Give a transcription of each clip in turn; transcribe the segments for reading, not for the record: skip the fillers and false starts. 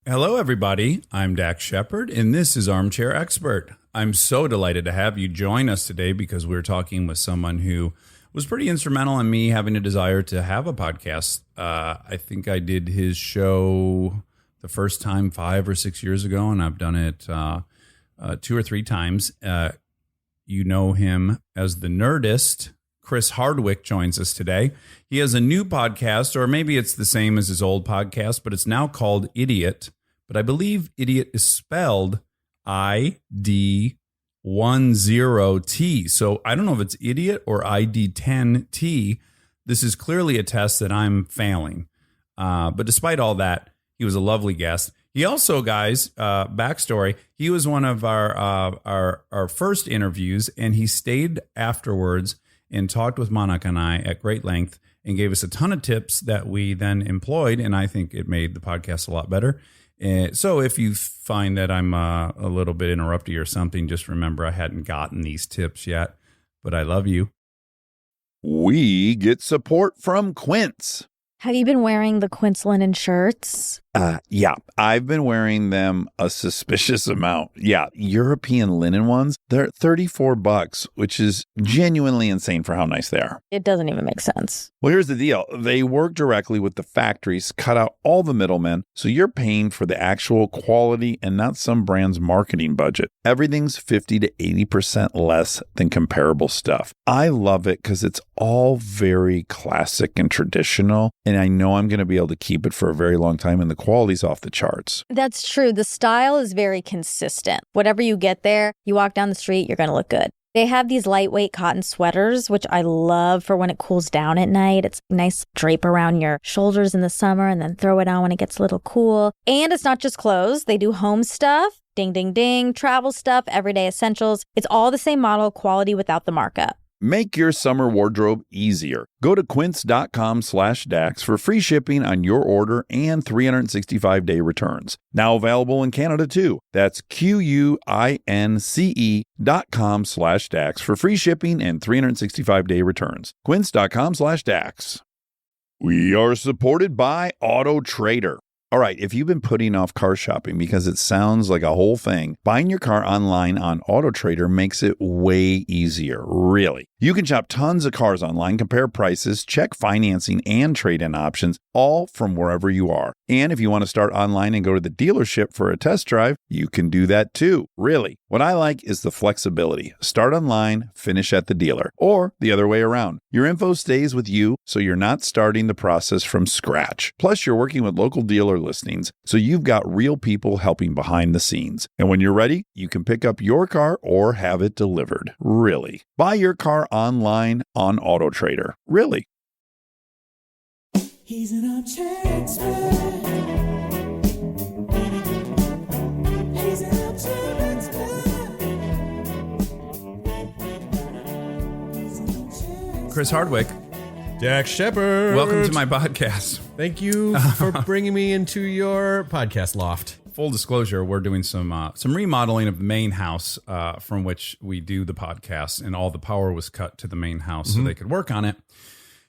Hello, everybody. I'm Dax Shepard, and this is Armchair Expert. I'm so delighted to have you join us today because we're talking with someone who was pretty instrumental in me having a desire to have a podcast. I think I did his show the first time 5 or 6 years ago, and I've done it 2 or 3 times. You know him as the Nerdist. Chris Hardwick joins us today. He has a new podcast, or maybe it's the same as his old podcast, but it's now called Idiot. But I believe Idiot is spelled ID10T. So I don't know if it's Idiot or ID10T. This is clearly a test that I'm failing. But despite all that, he was a lovely guest. He also, guys, backstory, he was one of our first interviews, and he stayed afterwards and talked with Monica and I at great length and gave us a ton of tips that we then employed, and I think it made the podcast a lot better. So if you find that I'm a little bit interrupty or something, just remember I hadn't gotten these tips yet, but I love you. We get support from Quince. Have you been wearing the Quince linen shirts? Yeah, I've been wearing them a suspicious amount. Yeah, European linen ones, they're $34, which is genuinely insane for how nice they are. It doesn't even make sense. Well, here's the deal. They work directly with the factories, cut out all the middlemen, so you're paying for the actual quality and not some brand's marketing budget. Everything's 50 to 80% less than comparable stuff. I love it because it's all very classic and traditional, and I know I'm going to be able to keep it for a very long time, and the quality's off the charts. That's true. The style is very consistent. Whatever you get there, you walk down the street, you're going to look good. They have these lightweight cotton sweaters, which I love for when it cools down at night. It's nice drape around your shoulders in the summer and then throw it on when it gets a little cool. And it's not just clothes. They do home stuff, ding, ding, ding, travel stuff, everyday essentials. It's all the same model, quality without the markup. Make your summer wardrobe easier. Go to quince.com/Dax for free shipping on your order and 365-day returns. Now available in Canada too. That's QUINCE.com/Dax for free shipping and 365-day returns. Quince.com/Dax. We are supported by Auto Trader. All right, if you've been putting off car shopping because it sounds like a whole thing, buying your car online on Auto Trader makes it way easier, really. You can shop tons of cars online, compare prices, check financing and trade-in options, all from wherever you are. And if you want to start online and go to the dealership for a test drive, you can do that too, really. What I like is the flexibility. Start online, finish at the dealer, or the other way around. Your info stays with you, so you're not starting the process from scratch. Plus, you're working with local dealer listings, so you've got real people helping behind the scenes. And when you're ready, you can pick up your car or have it delivered. Really. Buy your car online on Auto Trader. Really. He's an armchair expert. He's an armchair expert. Chris Hardwick, Dax Shepard. welcome to my podcast. Thank you for bringing me into your podcast loft. Full disclosure, we're doing some remodeling of the main house from which we do the podcast, and all the power was cut to the main house so they could work on it.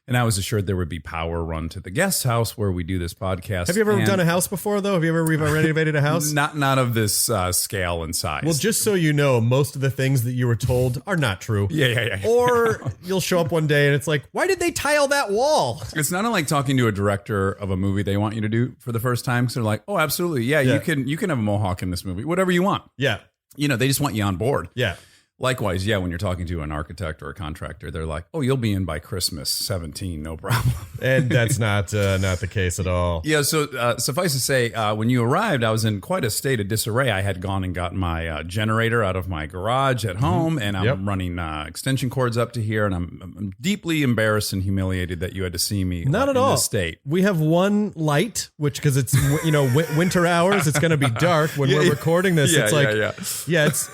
And I was assured there would be power run to the guest house where we do this podcast. Have you ever done a house before, though? Have you ever renovated a house? Not of this scale and size. Well, just so you know, most of the things that you were told are not true. Yeah. Or you'll show up one day and it's like, why did they tile that wall? It's not unlike talking to a director of a movie they want you to do for the first time. So they're like, oh, absolutely. Yeah, you can have a mohawk in this movie. Whatever you want. Yeah. You know, they just want you on board. Yeah. Likewise, yeah, when you're talking to an architect or a contractor, they're like, oh, you'll be in by Christmas 17, no problem. And that's not the case at all. Yeah, so suffice to say, when you arrived, I was in quite a state of disarray. I had gone and gotten my generator out of my garage at home, and I'm running extension cords up to here, and I'm deeply embarrassed and humiliated that you had to see me Not at in all. this state. We have one light, which, because it's winter hours, it's going to be dark when we're recording this. Yeah, it's like,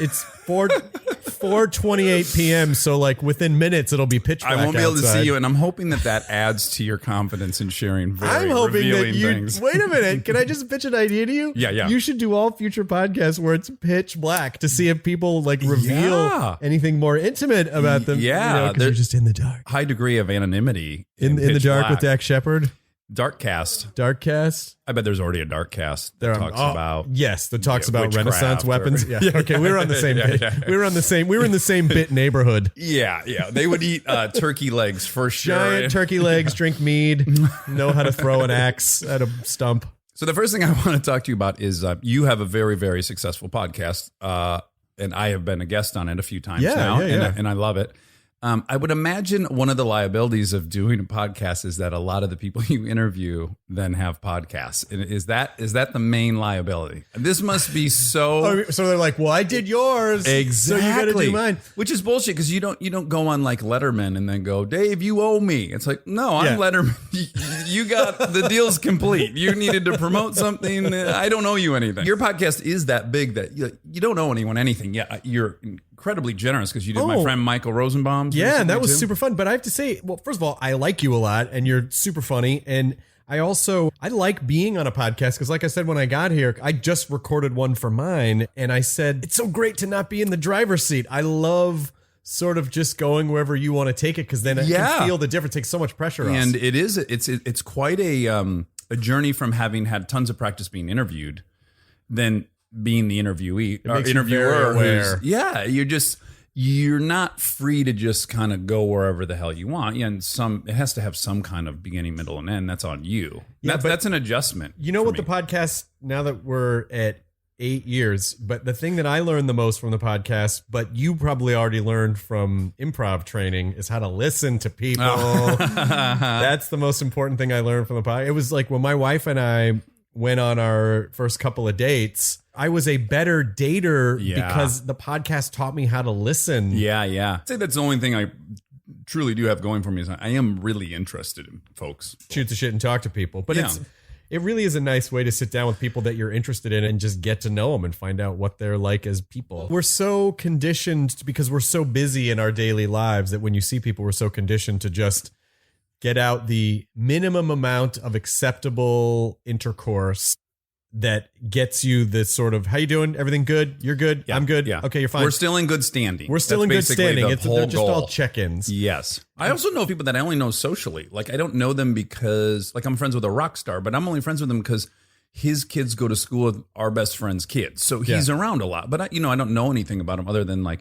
it's 4:28 p.m. So like within minutes it'll be pitch black I won't be able to outside. see you, and I'm hoping that adds to your confidence in sharing very I'm hoping that revealing you things. wait a minute. Can I just pitch an idea to you? Yeah. You should do all future podcasts where it's pitch black to see if people like reveal anything more intimate about them. Yeah, because you're just in the dark. High degree of anonymity In the pitch dark black. with Dax Shepard. Darkcast. I bet there's already a Darkcast that talks about that talks about witchcraft Renaissance weapons. Yeah. Okay, we were on the same bit. We were in the same bit neighborhood. Yeah. They would eat turkey legs for sure. Giant turkey legs, drink mead, know how to throw an axe at a stump. So the first thing I want to talk to you about is you have a very, very successful podcast, and I have been a guest on it a few times now, and I love it. I would imagine one of the liabilities of doing a podcast is that a lot of the people you interview then have podcasts. And is that the main liability? This must be so. So they're like, well, I did yours. Exactly. So you got to do mine. Which is bullshit because you don't go on like Letterman and then go, Dave, you owe me. It's like, no, I'm Letterman. You got the deal's complete. You needed to promote something. I don't owe you anything. Your podcast is that big that you don't owe anyone anything. Yeah, you're incredibly generous because you did my friend Michael Rosenbaum's. Yeah, and that was super fun. But I have to say, well, first of all, I like you a lot and you're super funny. And I like being on a podcast because like I said, when I got here, I just recorded one for mine and I said, it's so great to not be in the driver's seat. I love sort of just going wherever you want to take it because then I can feel the difference. It takes so much pressure off. And it's quite a journey from having had tons of practice being interviewed than being the interviewee or interviewer. You're not free to just kind of go wherever the hell you want. Yeah, and it has to have some kind of beginning, middle, and end. That's on you. Yeah, that's an adjustment. You know what the podcast, now that we're at 8 years, but the thing that I learned the most from the podcast, but you probably already learned from improv training, is how to listen to people. That's the most important thing I learned from the podcast. It was like when my wife and I went on our first couple of dates, I was a better dater because the podcast taught me how to listen. Yeah. I'd say that's the only thing I truly do have going for me is I am really interested in folks. Shoot the shit and talk to people. But it really is a nice way to sit down with people that you're interested in and just get to know them and find out what they're like as people. We're so conditioned because we're so busy in our daily lives that when you see people, we're so conditioned to just get out the minimum amount of acceptable intercourse that gets you this sort of, how you doing? Everything good? You're good? Yeah, I'm good? Yeah. Okay, you're fine. We're still in good standing. We're still in good standing. They're just all check-ins. Yes. I also know people that I only know socially. Like, I don't know them because, like, I'm friends with a rock star, but I'm only friends with him because his kids go to school with our best friend's kids. So he's around a lot. But, I don't know anything about him other than, like,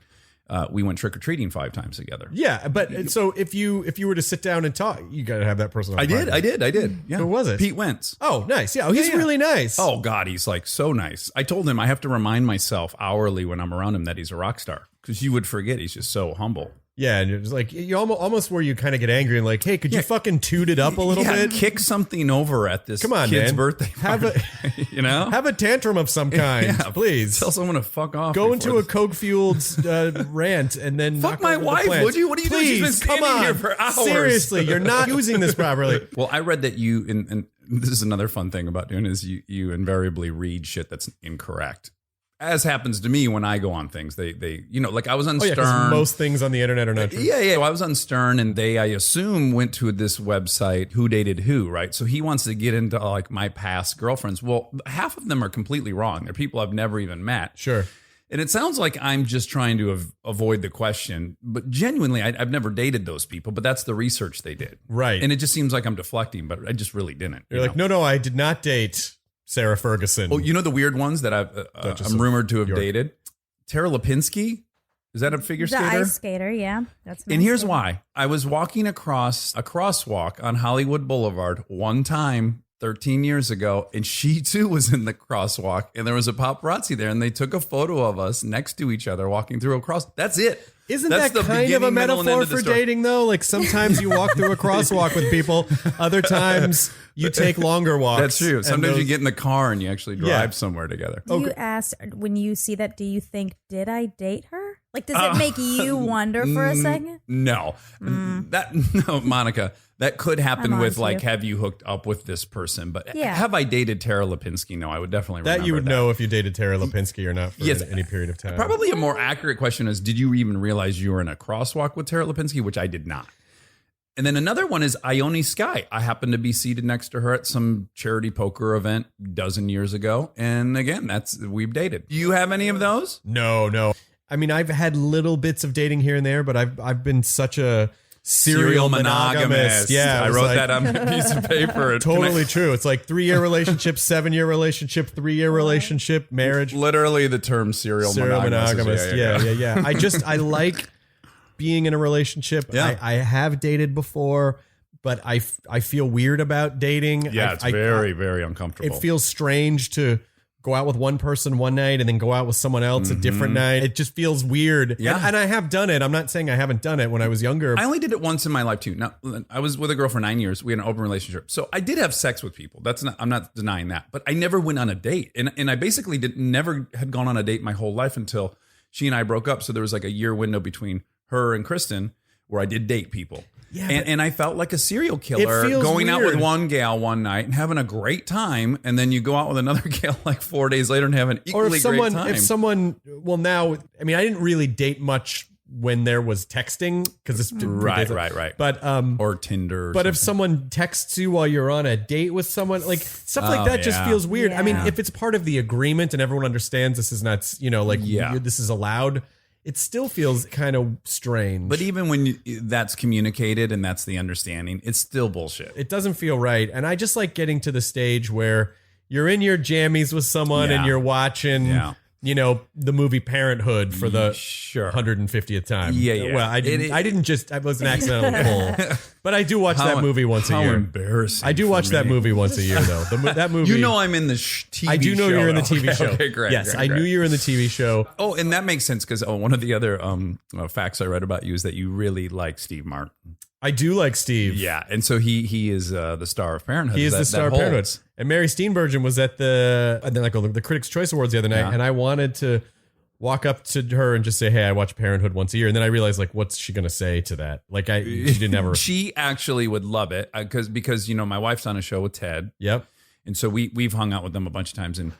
we went trick-or-treating 5 times together. Yeah, but so if you were to sit down and talk, you got to have that person on I did. Yeah. Who was it? Pete Wentz. Oh, nice. Yeah, he's really nice. Oh, God, he's like so nice. I told him I have to remind myself hourly when I'm around him that he's a rock star because you would forget he's just so humble. Yeah, and it's like you almost where you kind of get angry and like, hey, could you fucking toot it up a little bit? Kick something over at this kid's birthday party. Have a tantrum of some kind, please. Tell someone to fuck off. Go into a coke-fueled rant and then fuck my wife, would you? What are you doing? She's been standing here for hours. Seriously, you're not using this properly. Well, I read that you, and this is another fun thing about doing is you invariably read shit that's incorrect. As happens to me when I go on things, they like I was on Stern. Most things on the internet are not true. Yeah. I was on Stern, and they, I assume, went to this website, Who Dated Who, right? So he wants to get into like my past girlfriends. Well, half of them are completely wrong. They're people I've never even met. Sure. And it sounds like I'm just trying to avoid the question, but genuinely, I've never dated those people. But that's the research they did, right? And it just seems like I'm deflecting, but I just really didn't. You're like, no, I did not date Sarah Ferguson. Oh, you know the weird ones that I'm rumored to have dated? Tara Lipinski. Is that a figure skater? The ice skater, yeah. That's and here's why. I was walking across a crosswalk on Hollywood Boulevard one time 13 years ago, and she too was in the crosswalk, and there was a paparazzi there, and they took a photo of us next to each other walking through a cross. That's it. Isn't that kind of a metaphor for dating, though? Like sometimes you walk through a crosswalk with people, other times you take longer walks. That's true. Sometimes you get in the car and you actually drive somewhere together. Do you ask, when you see that, do you think, did I date her? Like, does it make you wonder for a second? No. No, Monica. That could happen with like, have you hooked up with this person? But have I dated Tara Lipinski? No, I would definitely remember that. You would know if you dated Tara Lipinski or not for any period of time. Probably a more accurate question is, did you even realize you were in a crosswalk with Tara Lipinski? Which I did not. And then another one is Ione Skye. I happened to be seated next to her at some charity poker event a dozen years ago. And again, we've dated. Do you have any of those? No. I mean, I've had little bits of dating here and there, but I've been such a serial monogamist. Yeah, I it was wrote like- that on a piece of paper. Totally true. It's like 3-year relationship, 7-year relationship, 3-year relationship, marriage. Literally the term serial monogamist. Yeah. I like being in a relationship. Yeah. I have dated before, but I feel weird about dating. Yeah, it's very, very uncomfortable. It feels strange to go out with one person one night and then go out with someone else a different night. It just feels weird. Yeah. And I have done it. I'm not saying I haven't done it when I was younger. I only did it once in my life too. Now, I was with a girl for 9 years. We had an open relationship, so I did have sex with people. I'm not denying that, but I never went on a date, and I basically never had gone on a date my whole life until she and I broke up. So there was like a year window between her and Kristen where I did date people. Yeah, and I felt like a serial killer feels going out with weird. one gal one night and having a great time, and then you go out with another gal like 4 days later and have an Or equally great time. if someone, well, now, I mean, I didn't really date much when there was texting because it's Right. But or Tinder. Or but if something. someone texts you while you're on a date with someone, like stuff like Oh, that just yeah. feels weird. I mean, Yeah. if it's part of the agreement and everyone understands this is not, this is allowed, it still feels kind of strange. But even when that's communicated and that's the understanding, it's still bullshit. It doesn't feel right. And I just like getting to the stage where you're in your jammies with someone and Yeah. you're watching, Yeah. the movie Parenthood for the Sure. 150th time. Yeah. Well, I was an accidental pull. But I do watch that movie once a How year. embarrassing. I do watch for that me. movie once a year, though. That movie. You know I'm in the TV show. I do know you're in the now. TV show. Okay, great. Yes, great, I great. knew you were in the TV show. Oh, and that makes sense because one of the other facts I read about you is that you really like Steve Martin. I do like Steve. Yeah, and so he is the star of Parenthood. He is That- the star that of Parenthood. holds. And Mary Steenburgen was at the Critics' Choice Awards the other night, Yeah. and I wanted to walk up to her and just say, "Hey, I watch Parenthood once a year," and then I realized, like, what's she gonna say to that? Like, she didn't ever. She actually would love it because my wife's on a show with Ted, Yep. and so we've hung out with them a bunch of times, and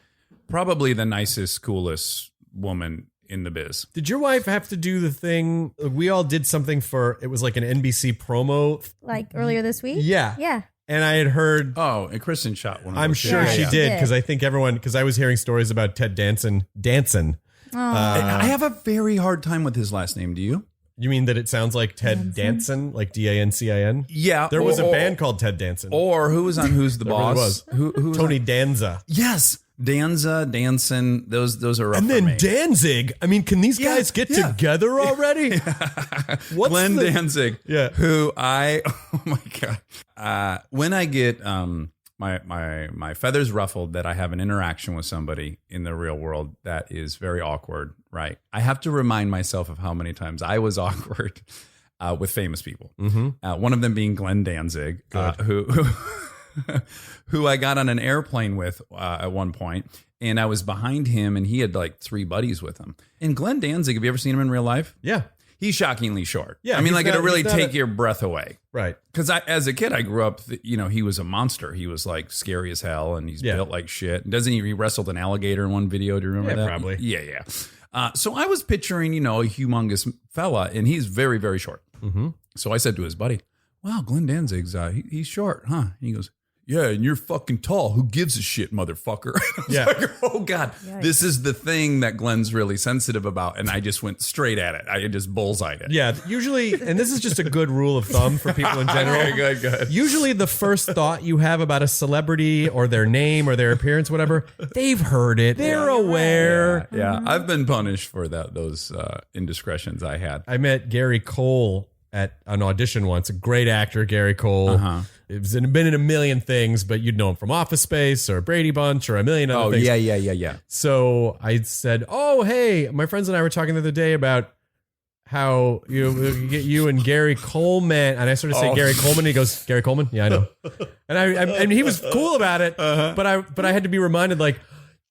probably the nicest, coolest woman in the biz. Did your wife have to do the thing? We all did something for. It was like an NBC promo. Like earlier this week? Yeah. Yeah. And I had heard. Oh, and Kristen shot one. Of I'm those. sure Yeah, she yeah. did Did. because I think because I was hearing stories about Ted Danson. I have a very hard time with his last name. Do you? You mean that it sounds like Ted Danson, like Dancin? Yeah, There was a band called Ted Danson. Or who was on Who's the There Boss? really was. Who was Tony on- Danza. Yes, Danza, Danson. Those are rough And for then me. Danzig. I mean, can these guys get together already? What's Glenn the- Danzig. Yeah. Who oh my god. When I get my feathers ruffled that I have an interaction with somebody in the real world that is very awkward, right? I have to remind myself of how many times I was awkward with famous people. One of them being Glenn Danzig, who I got on an airplane with at one point, and I was behind him, and he had like 3 buddies with him. And Glenn Danzig, have you ever seen him in real life? Yeah. He's shockingly short. Yeah, I mean, he's like not- it'll really he's not take a- your breath away. Right. Because as a kid, I grew up, he was a monster. He was like scary as hell, and he's Yeah. built like shit. Doesn't he wrestled an alligator in one video? Do you remember Yeah, that? probably. Yeah. So I was picturing, a humongous fella, and he's very, very short. Mm-hmm. So I said to his buddy, "Wow, Glenn Danzig's he's short, huh?" And he goes, "Yeah, and you're fucking tall. Who gives a shit, motherfucker?" I was Yeah. like, oh God, Yikes. this is the thing that Glenn's really sensitive about, and I just went straight at it. I just bullseyed it. Yeah. Usually, and this is just a good rule of thumb for people in general. Okay, good. Usually, the first thought you have about a celebrity or their name or their appearance, whatever, they've heard it. They're aware. Yeah, I've been punished for those indiscretions I had. I met Gary Cole at an audition once. A great actor, Gary Cole. Been in a million things, but you'd know him from Office Space or Brady Bunch or a million other Oh things. yeah. So I said, "Oh, hey, my friends and I were talking the other day about how you get you and Gary Coleman." And I sort of say Gary Coleman. And he goes, "Gary Coleman? Yeah, I know." And and he was cool about it, but I had to be reminded, like,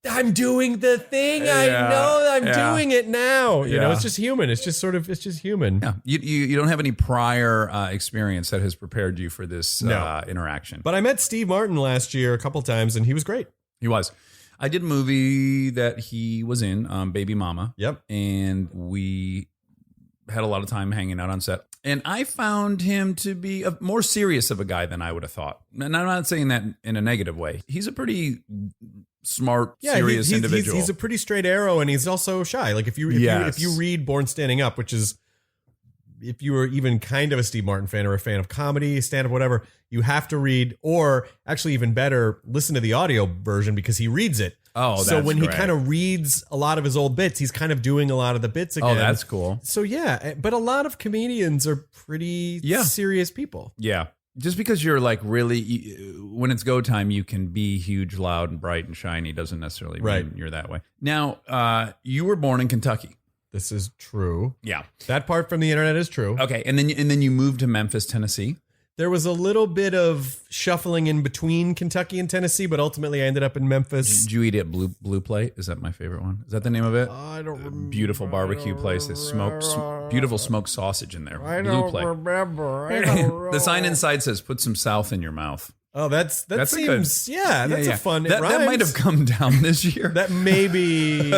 I'm doing the thing. I Yeah, know I'm yeah. doing it now. You know, Yeah. it's just human. It's just human. Yeah, you don't have any prior experience that has prepared you for this interaction. But I met Steve Martin last year a couple times, and he was great. He was. I did a movie that he was in, Baby Mama. Yep. And we had a lot of time hanging out on set. And I found him to be more serious of a guy than I would have thought. And I'm not saying that in a negative way. He's a pretty smart, serious individual. He's a pretty straight arrow, and he's also shy. Like if you Yes. read Born Standing Up, which is if you were even kind of a Steve Martin fan or a fan of comedy, stand-up, whatever, you have to read, or actually even better, listen to the audio version because he reads it. Oh, so that's when he great. kind of reads a lot of his old bits, he's kind of doing a lot of the bits again. Oh, that's cool. So yeah, but a lot of comedians are pretty serious people. Yeah. Just because you're like really, when it's go time, you can be huge, loud, and bright and shiny doesn't necessarily mean you're that way. Now, you were born in Kentucky. This is true. Yeah. That part from the internet is true. Okay. And then you moved to Memphis, Tennessee. There was a little bit of shuffling in between Kentucky and Tennessee, but ultimately I ended up in Memphis. Did you eat at Blue Plate? Is that my favorite one? Is that the name of it? I don't remember. Beautiful barbecue place. There's beautiful smoked sausage in there. I Blue don't Plate. remember. The sign inside says "Put some South in your mouth." Oh, that That's seems a fun. That might have come down this year. That may be,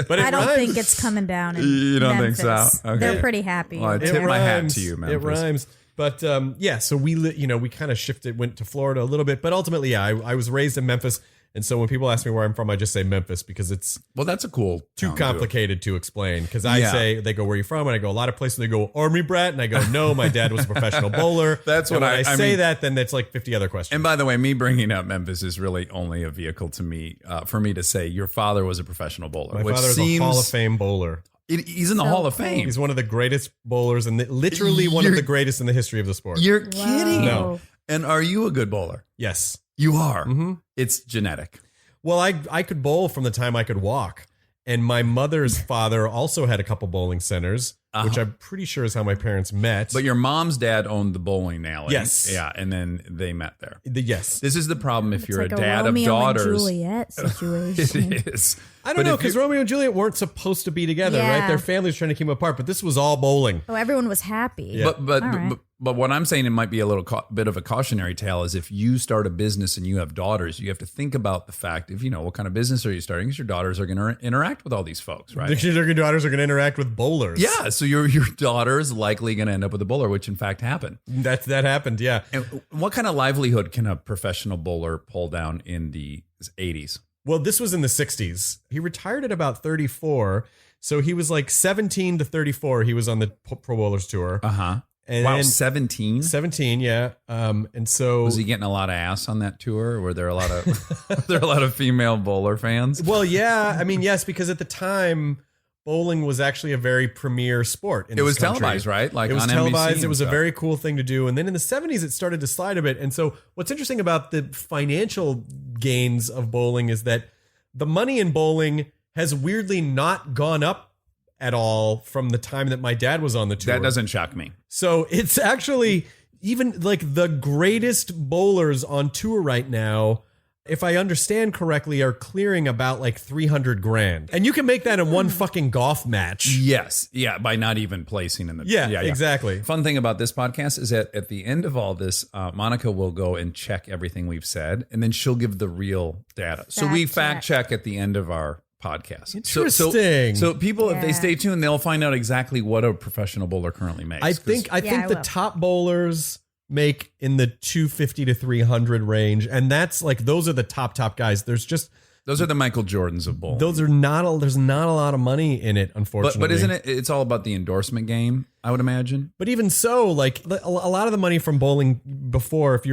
but I don't think it's coming down. You don't think Memphis. so? Okay. They're pretty happy. Well, I It tip my hat rhymes. to you, Memphis. It rhymes. But so we kind of shifted, went to Florida a little bit, but ultimately, I was raised in Memphis, and so when people ask me where I'm from, I just say Memphis because it's Well, that's a cool. too town, too. complicated to explain. Because I Yeah. say, they go, "Where are you from?" And I go, "A lot of places." They go, "Army brat," and I go, "No, my dad was a professional bowler." That's And what when I say mean- that, then that's like 50 other questions. And by the way, me bringing up Memphis is really only a vehicle to me for me to say your father was a professional bowler. My which father is seems, a Hall of Fame bowler. He's in the So Hall of cool. Fame. He's one of the greatest bowlers, and literally one of You're- the greatest in the history of the sport. You're Wow. kidding. No. And are you a good bowler? Yes. You are. Mhm. It's genetic. Well, I could bowl from the time I could walk. And my mother's father also had a couple bowling centers, which I'm pretty sure is how my parents met. But your mom's dad owned the bowling alley. Yes. Yeah, and then they met there. Yes. This is the problem if It's you're like a dad Romeo of daughters. and Juliet situation. It is. I don't But know, if because you- Romeo and Juliet weren't supposed to be together, Yeah. right? Their families trying to keep them apart, but this was all bowling. Oh, everyone was happy. Yeah. But All right. but what I'm saying, it might be a little bit of a cautionary tale, is if you start a business and you have daughters, you have to think about the fact of, what kind of business are you starting, because your daughters are going to interact with all these folks, right? Your daughters are going to interact with bowlers. Yeah, so your daughter's likely going to end up with a bowler, which in fact happened. That happened, yeah. And what kind of livelihood can a professional bowler pull down in the 80s? Well, this was in the 60s. He retired at about 34. So he was like 17 to 34. He was on the Pro Bowlers Tour. Uh-huh. And Wow, then 17? 17, yeah. And so Was he getting a lot of ass on that tour? Or were there a lot of female bowler fans? well, yeah. I mean, yes, because at the time, bowling was actually a very premier sport. In It this was country. televised, right? Like it was on televised. NBC It was a and very cool thing to do. And then in the 70s, it started to slide a bit. And so what's interesting about the financial gains of bowling is that the money in bowling has weirdly not gone up at all from the time that my dad was on the tour. That doesn't shock me. So it's actually even like the greatest bowlers on tour right now, if I understand correctly, are clearing about like 300 grand. And you can make that in one fucking golf match. Yes. Yeah, by not even placing in the... Yeah, exactly. Fun thing about this podcast is that at the end of all this, Monica will go and check everything we've said, and then she'll give the real data. So we fact check at the end of our podcast. Interesting. So people, if they Yeah. stay tuned, they'll find out exactly what a professional bowler currently makes. I think I the will. top bowlers make in the 250 to 300 range, and that's like those are the top guys. There's just those are the Michael Jordans of bowling. those are not there's not a lot of money in it, unfortunately. But isn't it? It's all about the endorsement game, I would imagine. But even so, like a lot of the money from bowling before, if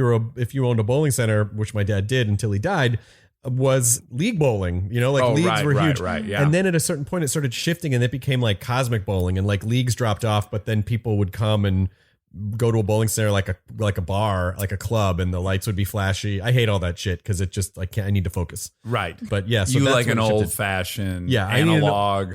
you owned a bowling center, which my dad did until he died, was league bowling. Leagues right, were right, huge. right, yeah. And then at a certain point, it started shifting, and it became like cosmic bowling, and like leagues dropped off. But then people would come and go to a bowling center like a bar, like a club, and the lights would be flashy. I hate all that shit because it just I need to focus. Right. But yeah, so you that's like when an it shifted. old fashioned I need analog.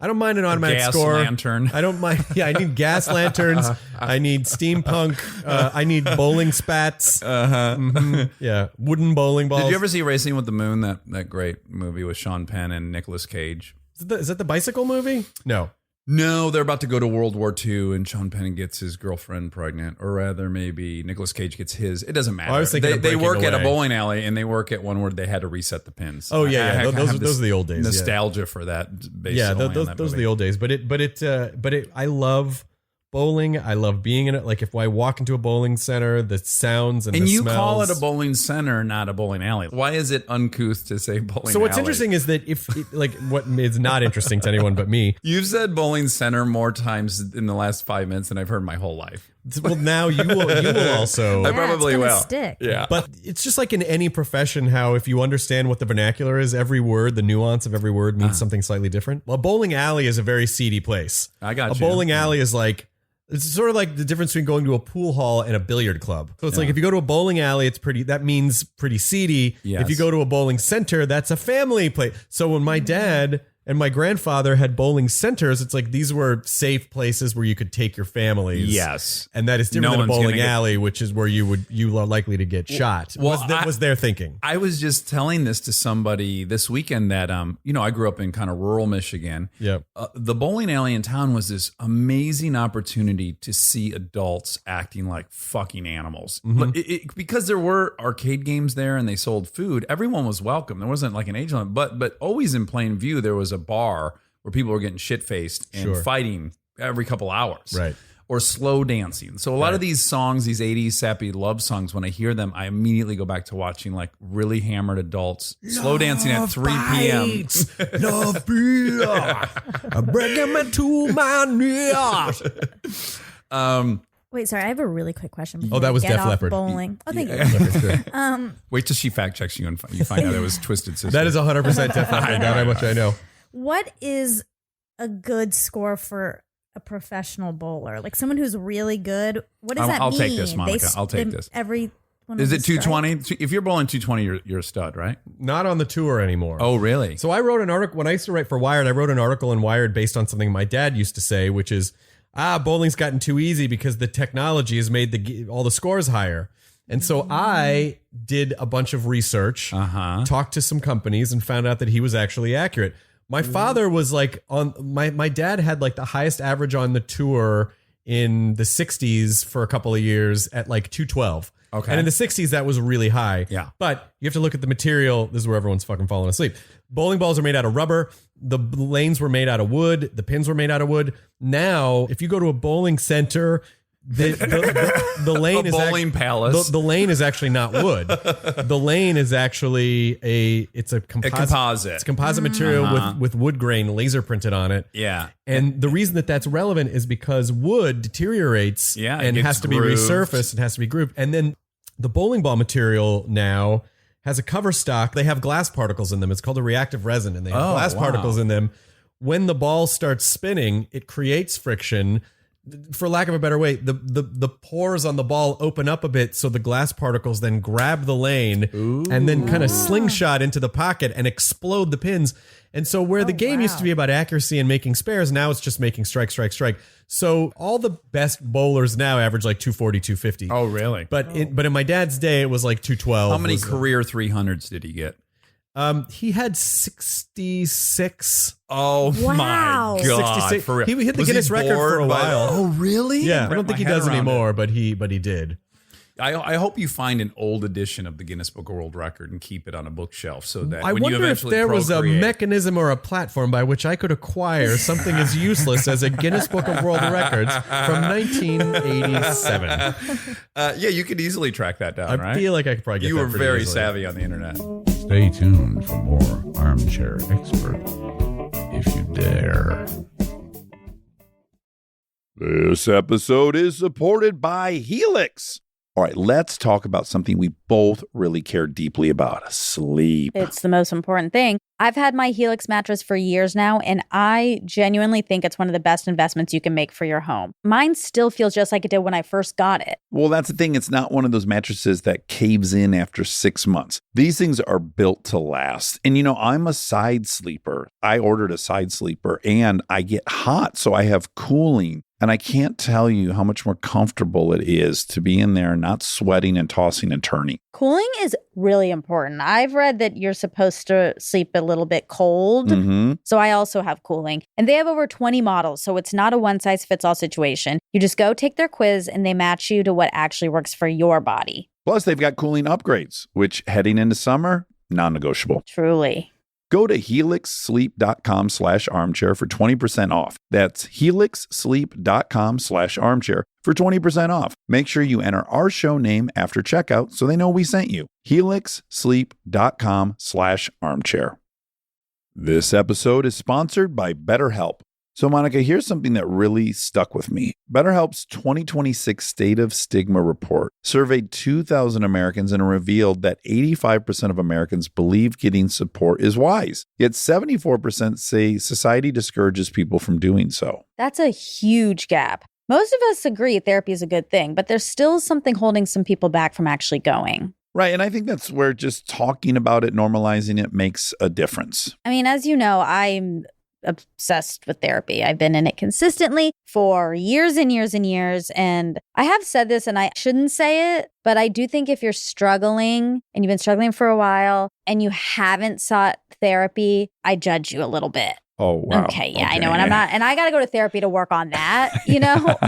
I don't mind an automatic gas score. lantern. I don't mind. Yeah, I need gas lanterns. I need steampunk. I need bowling spats. Yeah, wooden bowling balls. Did you ever see Racing with the Moon? That great movie with Sean Penn and Nicolas Cage. Is that the bicycle movie? No. No, they're about to go to World War II, and Sean Penn gets his girlfriend pregnant, or rather, maybe Nicolas Cage gets his. It doesn't matter. I was thinking of they Breaking work at a Away. bowling alley, and they work at one where they had to reset the pins. Oh, yeah, I those have are this the old days, yeah. Nostalgia for that. Based Yeah, solely on those that are movie. the old days. But I love bowling. I love being in it. Like if I walk into a bowling center, the sounds and the you smells. call it a bowling center, not a bowling alley. Why is it uncouth to say bowling alley? So what's interesting is that what is not interesting to anyone but me. You've said bowling center more times in the last 5 minutes than I've heard my whole life. Well, now you will also. I probably it's gonna will. stick. Yeah. But it's just like in any profession, how if you understand what the vernacular is, every word, the nuance of every word means something slightly different. Well, a bowling alley is a very seedy place. I got A you. bowling alley is like, it's sort of like the difference between going to a pool hall and a billiard club. So it's like if you go to a bowling alley, that means pretty seedy. Yes. If you go to a bowling center, that's a family place. So when my dad and my grandfather had bowling centers, it's like these were safe places where you could take your families. Yes. And that is different No than a one's bowling gonna get- alley, which is where you are likely to get shot. well, Was their thinking. I was just telling this to somebody this weekend that, I grew up in kind of rural Michigan. Yep. The bowling alley in town was this amazing opportunity to see adults acting like fucking animals. But because there were arcade games there and they sold food, everyone was welcome. There wasn't like an age limit, but always in plain view, there was a bar where people were getting shit-faced and Sure. fighting every couple hours. Right. Or slow dancing. So a lot of these songs, these 80s sappy love songs, when I hear them, I immediately go back to watching like really hammered adults slow dancing at 3 p.m. Love beer. I'm breaking me to my knees. Wait, sorry. I have a really quick question. Oh, that was before we get Def off Leppard. Bowling. Oh, thank you. Wait till she fact checks you and you find out it was Twisted Sister. That is 100% Def Leppard. Not how much I know. What is a good score for a professional bowler? Like someone who's really good. What does that I'll mean? take this, Monica. I'll take this. Is it 220? If you're bowling 220, you're a stud, right? Not on the tour anymore. Oh, really? So I wrote an article when I used to write for Wired. I wrote an article in Wired based on something my dad used to say, which is, bowling's gotten too easy because the technology has made all the scores higher. And so I did a bunch of research, talked to some companies, and found out that he was actually accurate. My father was like my dad had like the highest average on the tour in the 60s for a couple of years at like 212. Okay. And in the 60s, that was really high. Yeah. But you have to look at the material. This is where everyone's fucking falling asleep. Bowling balls are made out of rubber. The lanes were made out of wood. The pins were made out of wood. Now, if you go to a bowling center, the lane is bowling palace. The lane is actually not wood. The lane is actually it's a composite. It's a composite material with wood grain laser printed on it. Yeah. And the reason that that's relevant is because wood deteriorates Yeah, it and gets has to be grooved. resurfaced and has to be grooved. And then the bowling ball material now has a cover stock. They have glass particles in them. It's called a reactive resin, and they have glass particles in them. When the ball starts spinning, it creates friction. For lack of a better way, the pores on the ball open up a bit, so the glass particles then grab the lane and then kind of slingshot into the pocket and explode the pins. And so where the game used to be about accuracy and making spares, now it's just making strike, strike, strike. So all the best bowlers now average like 240, 250. Oh, really? But in my dad's day, it was like 212. How many career 300s did he get? He had 66. Oh, Wow. my God. 66. For real. He hit the Was Guinness record for a bored by- while. Oh, really? Yeah, I Wrap don't think my he head does around anymore, it. but he did. I hope you find an old edition of the Guinness Book of World Record and keep it on a bookshelf so that I when you wonder if eventually there was a procreate- mechanism or a platform by which I could acquire something as useless as a Guinness Book of World Records from 1987. yeah, you could easily track that down, I right? feel like I could probably get you that were pretty very easily. savvy on the internet. Stay tuned for more Armchair Expert, if you dare. This episode is supported by Helix. All right, let's talk about something we both really care deeply about: sleep. It's the most important thing. I've had my Helix mattress for years now, and I genuinely think it's one of the best investments you can make for your home. Mine still feels just like it did when I first got it. Well, that's the thing. It's not one of those mattresses that caves in after 6 months. These things are built to last. And I'm a side sleeper. I ordered a side sleeper and I get hot, so I have cooling. And I can't tell you how much more comfortable it is to be in there not sweating and tossing and turning. Cooling is really important. I've read that you're supposed to sleep a little bit cold. Mm-hmm. So I also have cooling. And they have over 20 models, so it's not a one-size-fits-all situation. You just go take their quiz and they match you to what actually works for your body. Plus, they've got cooling upgrades, which heading into summer, non-negotiable. Truly. Go to helixsleep.com/armchair for 20% off. That's helixsleep.com/armchair for 20% off. Make sure you enter our show name after checkout so they know we sent you. helixsleep.com/armchair. This episode is sponsored by BetterHelp. So, Monica, here's something that really stuck with me. BetterHelp's 2026 State of Stigma report surveyed 2,000 Americans and revealed that 85% of Americans believe getting support is wise. Yet 74% say society discourages people from doing so. That's a huge gap. Most of us agree therapy is a good thing, but there's still something holding some people back from actually going. Right. And I think that's where just talking about it, normalizing it makes a difference. I mean, as you know, I'm obsessed with therapy. I've been in it consistently for years and years and years. And I have said this and I shouldn't say it, but I do think if you're struggling and you've been struggling for a while and you haven't sought therapy, I judge you a little bit. Oh, wow. Okay, yeah, I know. And I got to go to therapy to work on that,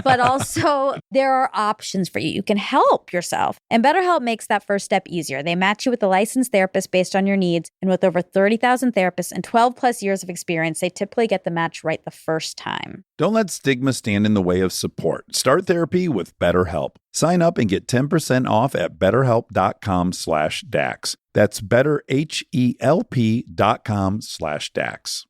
but also there are options for you. You can help yourself. And BetterHelp makes that first step easier. They match you with a licensed therapist based on your needs. And with over 30,000 therapists and 12 plus years of experience, they typically get the match right the first time. Don't let stigma stand in the way of support. Start therapy with BetterHelp. Sign up and get 10% off at betterhelp.com/Dax. That's betterhelp.com/Dax.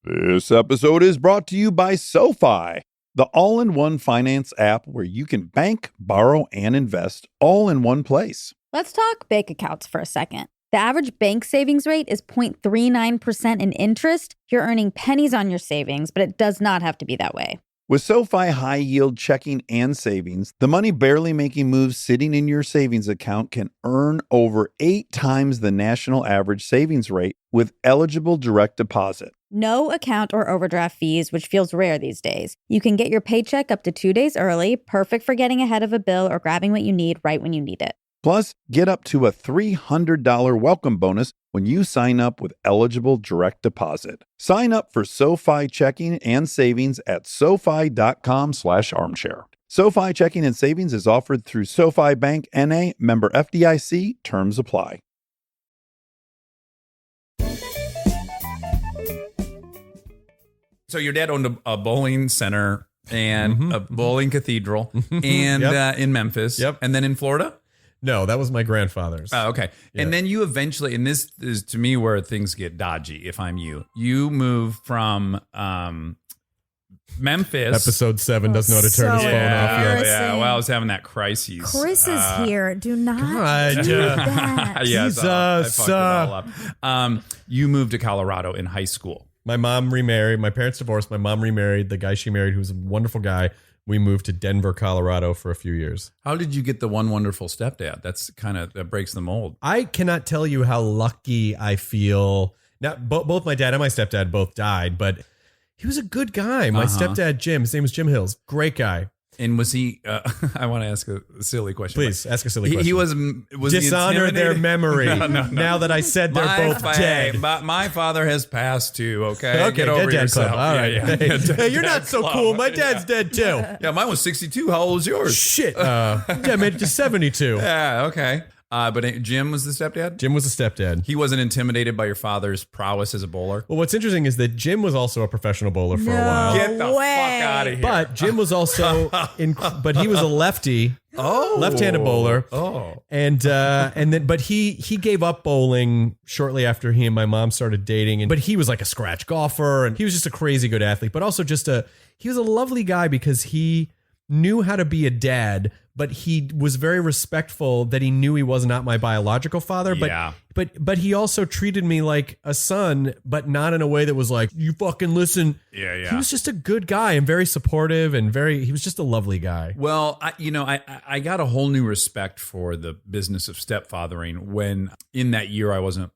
This episode is brought to you by SoFi, the all-in-one finance app where you can bank, borrow, and invest all in one place. Let's talk bank accounts for a second. The average bank savings rate is 0.39% in interest. You're earning pennies on your savings, but it does not have to be that way. With SoFi high-yield checking and savings, the money barely making moves sitting in your savings account can earn over 8 times the national average savings rate with eligible direct deposit. No account or overdraft fees, which feels rare these days. You can get your paycheck up to 2 days early, perfect for getting ahead of a bill or grabbing what you need right when you need it. Plus, get up to a $300 welcome bonus when you sign up with eligible direct deposit. Sign up for SoFi checking and savings at SoFi.com/armchair. SoFi checking and savings is offered through SoFi Bank N.A. member FDIC. Terms apply. So your dad owned a bowling center and a bowling cathedral and in Memphis and then in Florida? No, that was my grandfather's. Oh, okay. Yeah. And then you eventually, and this is to me where things get dodgy if I'm you. You move from Memphis. Episode 7 doesn't know how to turn his phone off yet. Yeah, well, I was having that crisis. Chris is here. Do not do God. that. Yes, I Jesus. fucked it all up. You moved to Colorado in high school. My mom remarried. My parents divorced. My mom remarried the guy she married, who was a wonderful guy. We moved to Denver, Colorado for a few years. How did you get the one wonderful stepdad? That's that breaks the mold. I cannot tell you how lucky I feel. Now, both my dad and my stepdad both died, but he was a good guy. My stepdad, Jim, his name was Jim Hills. Great guy. And was he, I want to ask a silly question. Please, ask a silly question. He was Dishonor their memory. No. Now that I said they're both dead. My father has passed too, okay? Okay, Get over dead yourself. Club. All right. Hey, you're not so cool. My dad's dead too. Yeah, mine was 62. How old was yours? Shit. Dad made it to 72. Yeah, okay. But Jim was the stepdad? Jim was a stepdad. He wasn't intimidated by your father's prowess as a bowler? Well, what's interesting is that Jim was also a professional bowler for a while. Get the way. fuck out of here. But Jim was also but he was a lefty. Left-handed bowler. But he gave up bowling shortly after he and my mom started dating. But he was like a scratch golfer, and he was just a crazy good athlete. But also he was a lovely guy because he knew how to be a dad, but he was very respectful that he knew he was not my biological father. But he also treated me like a son, but not in a way that was like, you fucking listen. Yeah. He was just a good guy and very supportive and he was just a lovely guy. Well, I got a whole new respect for the business of stepfathering when in that year I wasn't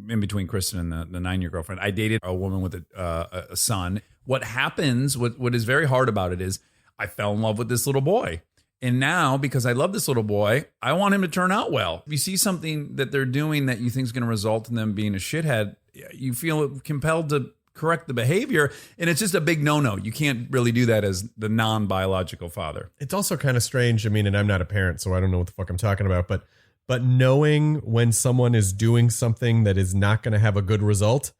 in between Kristen and the 9-year girlfriend. I dated a woman with a son. What happens, what is very hard about it is I fell in love with this little boy. And now, because I love this little boy, I want him to turn out well. If you see something that they're doing that you think is going to result in them being a shithead, you feel compelled to correct the behavior. And it's just a big no-no. You can't really do that as the non-biological father. It's also kind of strange. I mean, and I'm not a parent, so I don't know what the fuck I'm talking about. But but knowing when someone is doing something that is not going to have a good result,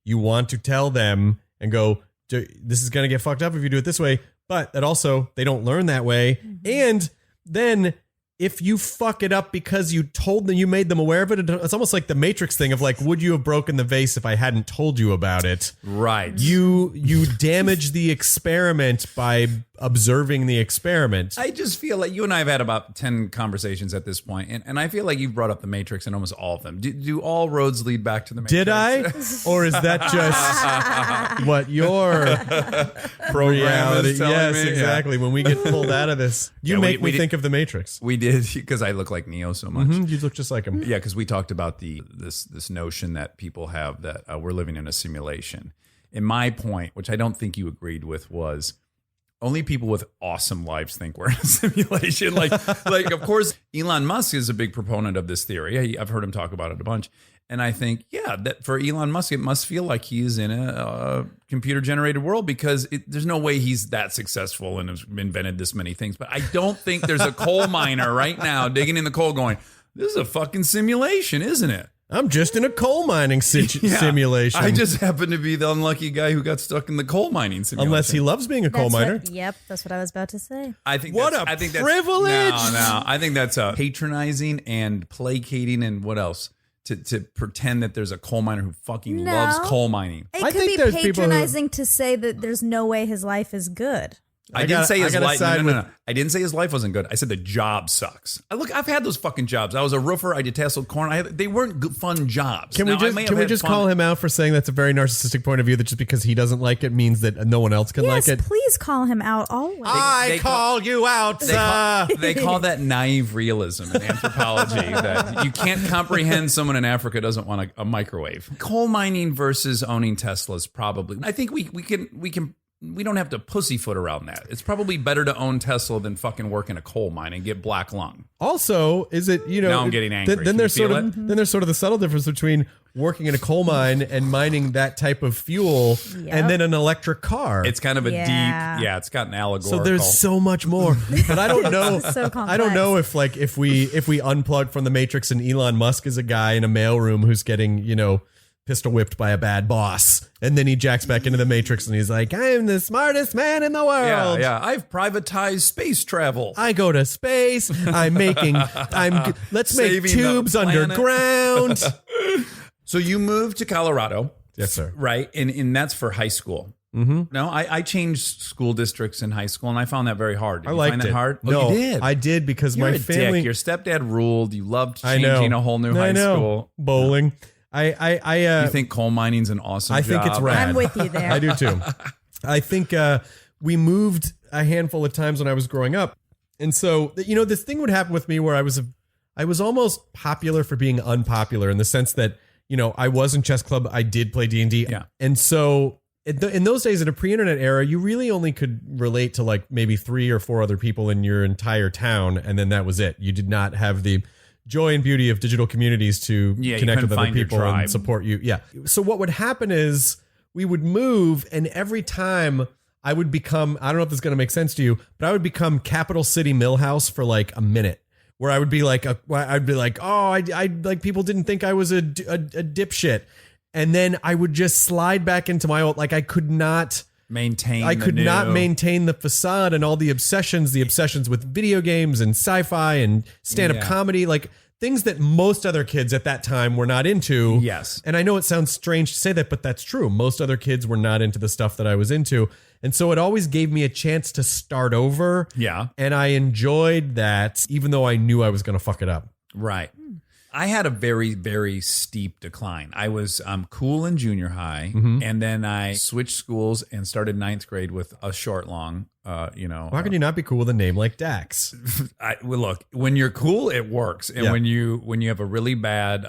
you want to tell them and go, this is going to get fucked up if you do it this way. But that also, they don't learn that way. And then if you fuck it up because you told them, you made them aware of it, it's almost like the Matrix thing of like, would you have broken the vase if I hadn't told you about it? Right. You damage the experiment by observing the experiment. I just feel like you and I have had about 10 conversations at this point, and I feel like you've brought up the Matrix in almost all of them. Do all roads lead back to the Matrix? Did I? Or is that just what your Program reality? is telling Yes, me? exactly. When we get pulled out of this, you Yeah, make we me did- think of the Matrix. We did, because I look like Neo so much. You look just like him. Yeah, because we talked about this notion that people have that we're living in a simulation. And my point, which I don't think you agreed with, was only people with awesome lives think we're in a simulation. Like of course, Elon Musk is a big proponent of this theory. I've heard him talk about it a bunch. And I think, yeah, that for Elon Musk, it must feel like he's in a computer-generated world, because there's no way he's that successful and has invented this many things. But I don't think there's a coal miner right now digging in the coal going, this is a fucking simulation, isn't it? I'm just in a coal mining Yeah. simulation. I just happen to be the unlucky guy who got stuck in the coal mining simulation. Unless he loves being a coal miner. Yep, that's what I was about to say. I think What that's, a I think that's, privilege! No, I think that's patronizing and placating, and what else? To pretend that there's a coal miner who fucking No. loves coal mining. It I could think be there's people who- patronizing to say that there's no way his life is good. I didn't say his gotta life. side No. with- I didn't say his life wasn't good. I said the job sucks. Look, I've had those fucking jobs. I was a roofer. I detested corn. They weren't good, fun jobs. Can we Now, I may have had fun. call him out for saying that's a very narcissistic point of view, that just because he doesn't like it means that no one else can Yes, like it? please call him out always. they call you out, They call that naive realism in anthropology, that you can't comprehend someone in Africa doesn't want a microwave. Coal mining versus owning Teslas, probably. I think we can. We don't have to pussyfoot around that. It's probably better to own Tesla than fucking work in a coal mine and get black lung. Also, is it, Now I'm getting angry. Then Can there's you sort feel of then there's sort of the subtle difference between working in a coal mine and mining that type of fuel, and then an electric car. It's kind of a Yeah. deep, it's got an allegorical. So there's so much more, but I don't know. This is so I don't complex. know if we unplug from the Matrix and Elon Musk is a guy in a mailroom who's getting pistol whipped by a bad boss, and then he jacks back into the Matrix and he's like, I'm the smartest man in the world. Yeah. I've privatized space travel. I go to space. Let's make Saving the tubes planet. underground. So you moved to Colorado, Yes, sir. right? And that's for high school. Mm-hmm. No, I changed school districts in high school, and I found that very hard. Did I you liked find that it. hard? No, Oh, you did. I did because You're my a family. dick. Your stepdad ruled. You loved I know. changing a whole new high I know. school. Bowling. I You think coal mining's an awesome I job? think it's rad. I'm with you there. I do too. I think we moved a handful of times when I was growing up, and so this thing would happen with me where I was almost popular for being unpopular, in the sense that I was in chess club, I did play D&D, Yeah. and so in those days, in a pre-internet era, you really only could relate to like maybe 3 or 4 other people in your entire town, and then that was it. You did not have the joy and beauty of digital communities to Yeah, you connect couldn't with other find your people and tribe. support you. Yeah. So what would happen is we would move, and every time I would become, I don't know if this is going to make sense to you, but I would become Capital City Millhouse for like a minute, where I would be like, oh, I like people didn't think I was a dipshit. And then I would just slide back into my old, like I could not maintain. maintain the facade and all the obsessions with video games and sci-fi and stand-up Yeah. comedy, like things that most other kids at that time were not into. Yes. And I know it sounds strange to say that, but that's true. Most other kids were not into the stuff that I was into. And so it always gave me a chance to start over. Yeah. And I enjoyed that, even though I knew I was going to fuck it up. Right. I had a very, very steep decline. I was cool in junior high, and then I switched schools and started 9th grade with a short long. How can you not be cool with a name like Dax? Well, look, when you're cool, it works, and Yeah. when you have a really bad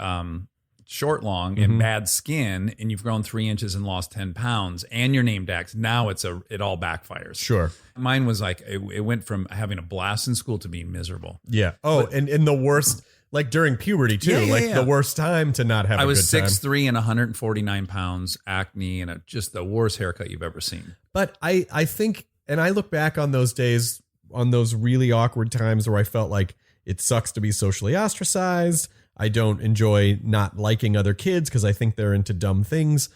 short long and bad skin, and you've grown 3 inches and lost 10 pounds, and you're named Dax, now it all backfires. Sure. Mine was like it went from having a blast in school to being miserable. Yeah. Oh, and in the worst, like during puberty too, Yeah. the worst time to not have I a was good time. 6'3" and 149 pounds, acne, and just the worst haircut you've ever seen. But I think, and I look back on those days, on those really awkward times where I felt like It sucks to be socially ostracized. I don't enjoy not liking other kids because I think they're into dumb things.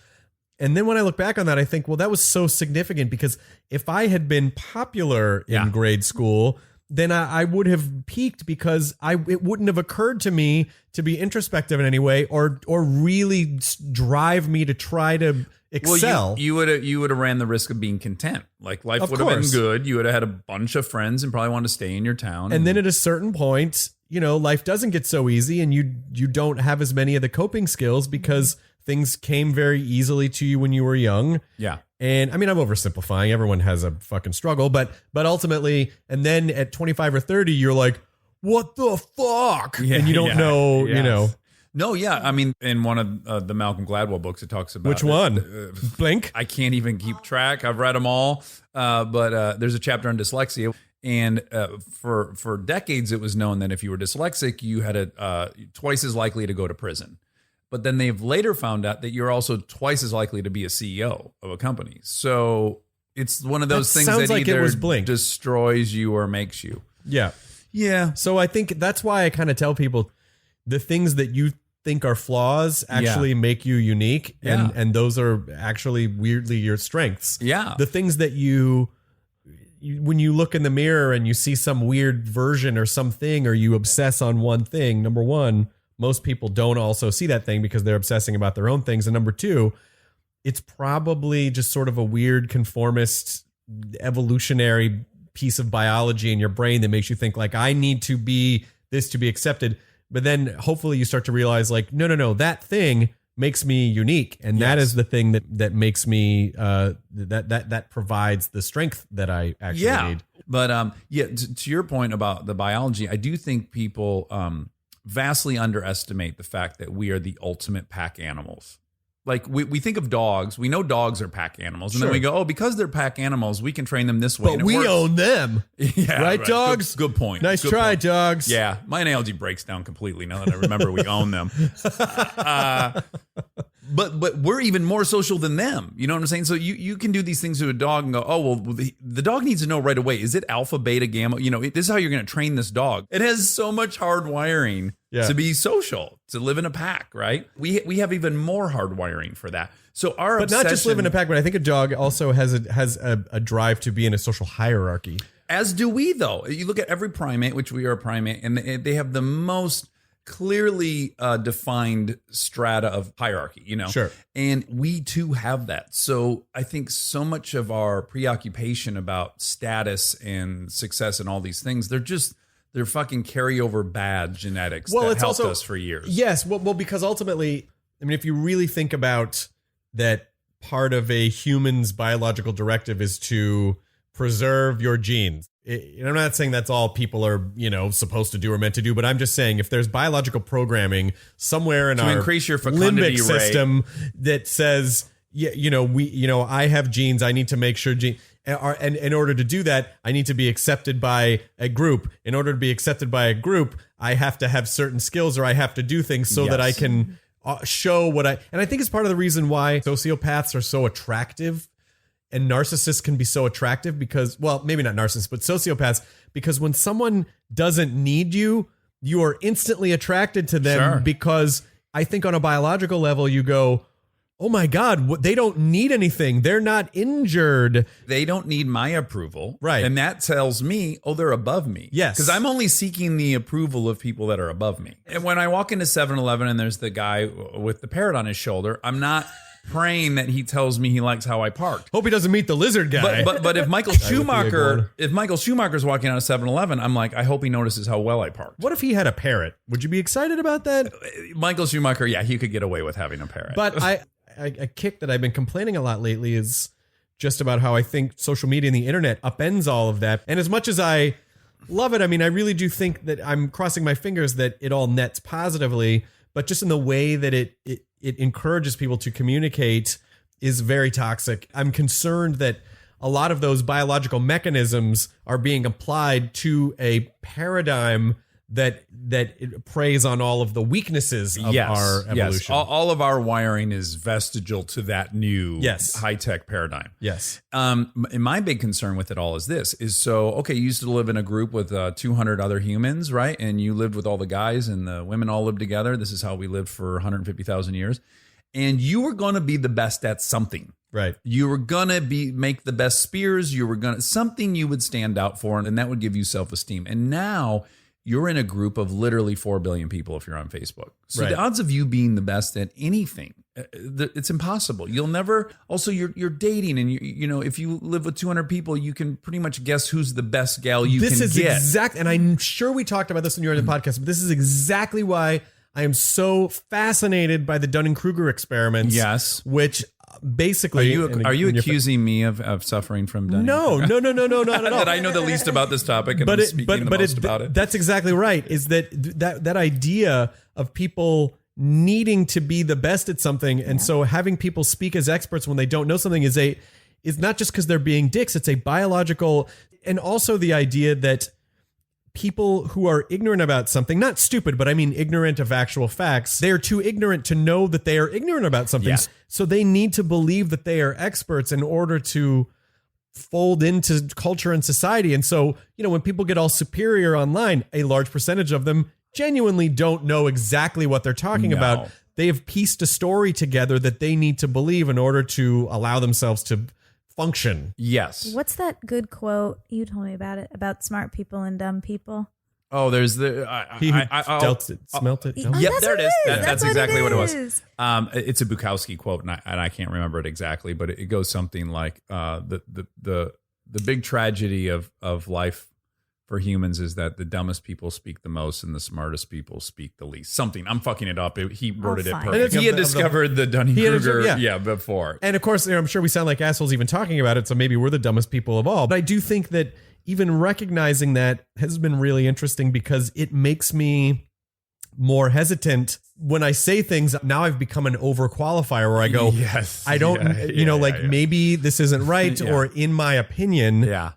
And then when I look back on that, I think, well, that was so significant because if I had been popular in grade school, then I would have peaked because it wouldn't have occurred to me to be introspective in any way or really drive me to try to excel. Well, you would have ran the risk of being content. Like life would have been good. You would have had a bunch of friends and probably wanted to stay in your town. And then at a certain point, life doesn't get so easy and you don't have as many of the coping skills because things came very easily to you when you were young. Yeah. And I mean, I'm oversimplifying. Everyone has a fucking struggle, but ultimately, and then at 25 or 30, you're like, what the fuck? Yeah, and you don't know, No, yeah. I mean, in one of the Malcolm Gladwell books, it talks about... Which one? Blink? I can't even keep track. I've read them all. But there's a chapter on dyslexia. And for decades, it was known that if you were dyslexic, you had twice as likely to go to prison. But then they've later found out that you're also twice as likely to be a CEO of a company. So it's one of those things that like either it was Blink. Destroys you or makes you. Yeah. Yeah. So I think that's why I kind of tell people the things that you think are flaws actually make you unique. And those are actually weirdly your strengths. Yeah. The things that when you look in the mirror and you see some weird version or something, or you obsess on one thing, number one, most people don't also see that thing because they're obsessing about their own things. And number two, it's probably just sort of a weird conformist evolutionary piece of biology in your brain that makes you think like, I need to be this to be accepted. But then hopefully you start to realize like, no, that thing makes me unique. And that is the thing that makes me, that provides the strength that I actually need. But to your point about the biology, I do think people vastly underestimate the fact that we are the ultimate pack animals. Like we think of dogs, we know dogs are pack animals, and then we go, oh, because they're pack animals, we can train them this way. But we own them. Yeah, right, dogs? Good point. Nice Good try, point. Dogs. Yeah, my analogy breaks down completely now that I remember we own them. But we're even more social than them. You know what I'm saying? So you can do these things to a dog and go, oh, well, the dog needs to know right away. Is it alpha, beta, gamma? This is how you're going to train this dog. It has so much hard wiring to be social, to live in a pack, right? We have even more hard wiring for that. So but not just live in a pack, but I think a dog also has a drive to be in a social hierarchy. As do we, though. You look at every primate, which we are a primate, and they have the most clearly defined strata of hierarchy, Sure. And we too have that. So I think so much of our preoccupation about status and success and all these things, they're fucking carryover bad genetics that helped us for years. Yes. Well, because ultimately, I mean, if you really think about that, part of a human's biological directive is to preserve your genes. And I'm not saying that's all people are, supposed to do or meant to do, but I'm just saying if there's biological programming somewhere in our increase your fecundity limbic system that says, I have genes, I need to make sure and in order to do that, I need to be accepted by a group. In order to be accepted by a group, I have to have certain skills or I have to do things so that I can show and I think it's part of the reason why sociopaths are so attractive. And narcissists can be so attractive because, well, maybe not narcissists, but sociopaths, because when someone doesn't need you, you are instantly attracted to them because I think on a biological level, you go, oh my God, they don't need anything. They're not injured. They don't need my approval. Right. And that tells me, oh, they're above me. Yes. Because I'm only seeking the approval of people that are above me. And when I walk into 7-Eleven and there's the guy with the parrot on his shoulder, I'm not praying that he tells me he likes how I parked. Hope he doesn't meet the lizard guy. But if Michael Schumacher's walking out of 7-Eleven, I'm like, I hope he notices how well I parked. What if he had a parrot? Would you be excited about that? Michael Schumacher, yeah, he could get away with having a parrot. But a kick that I've been complaining a lot lately is just about how I think social media and the internet upends all of that. And as much as I love it, I mean, I really do think that I'm crossing my fingers that it all nets positively, but just in the way that it encourages people to communicate is very toxic. I'm concerned that a lot of those biological mechanisms are being applied to a paradigm that it preys on all of the weaknesses of our evolution. Yes. All of our wiring is vestigial to that new Yes. high-tech paradigm. Yes. And my big concern with it all is this: okay, you used to live in a group with 200 other humans, right? And you lived with all the guys, and the women all lived together. This is how we lived for 150,000 years. And you were going to be the best at something. Right. You were going to make the best spears. You were going to something you would stand out for, and that would give you self-esteem. And now you're in a group of literally 4 billion people if you're on Facebook. So Right. the odds of you being the best at anything, it's impossible. You'll never. Also, you're dating, and you know, if you live with 200 people, you can pretty much guess who's the best gal you This can is get. exact, and I'm sure we talked about this when you were in the podcast, but this is exactly why I am so fascinated by the Dunning-Kruger experiments. Yes. Which basically... Are you accusing me of suffering from Dunning? No, not at all. That I know the least about this topic, and I'm speaking the most about it. That's exactly right. Is that idea of people needing to be the best at something, and so having people speak as experts when they don't know something is not just because they're being dicks. It's a biological, and also the idea that people who are ignorant about something, not stupid, but I mean ignorant of actual facts, they are too ignorant to know that they are ignorant about something. Yeah. So they need to believe that they are experts in order to fold into culture and society. And so, you know, when people get all superior online, a large percentage of them genuinely don't know exactly what they're talking No. about. They have pieced a story together that they need to believe in order to allow themselves to function. Yes. What's that good quote? You told me about it, about smart people and dumb people. Oh, there's the He who smelt it. Oh, Yep, that's there what it is. it is. That's what exactly what it was. is. It's a Bukowski quote, and I can't remember it exactly, but it goes something like the big tragedy of life for humans is that the dumbest people speak the most and the smartest people speak the least. Something. I'm fucking it up. He worded it fine. perfect. He had discovered the Dunning-Kruger yeah. before. And of course, I'm sure we sound like assholes even talking about it, so maybe we're the dumbest people of all. But I do think that even recognizing that has been really interesting because it makes me more hesitant when I say things. Now I've become an overqualifier where I go, Yes. I don't, maybe this isn't right, Yeah. or in my opinion, Yeah.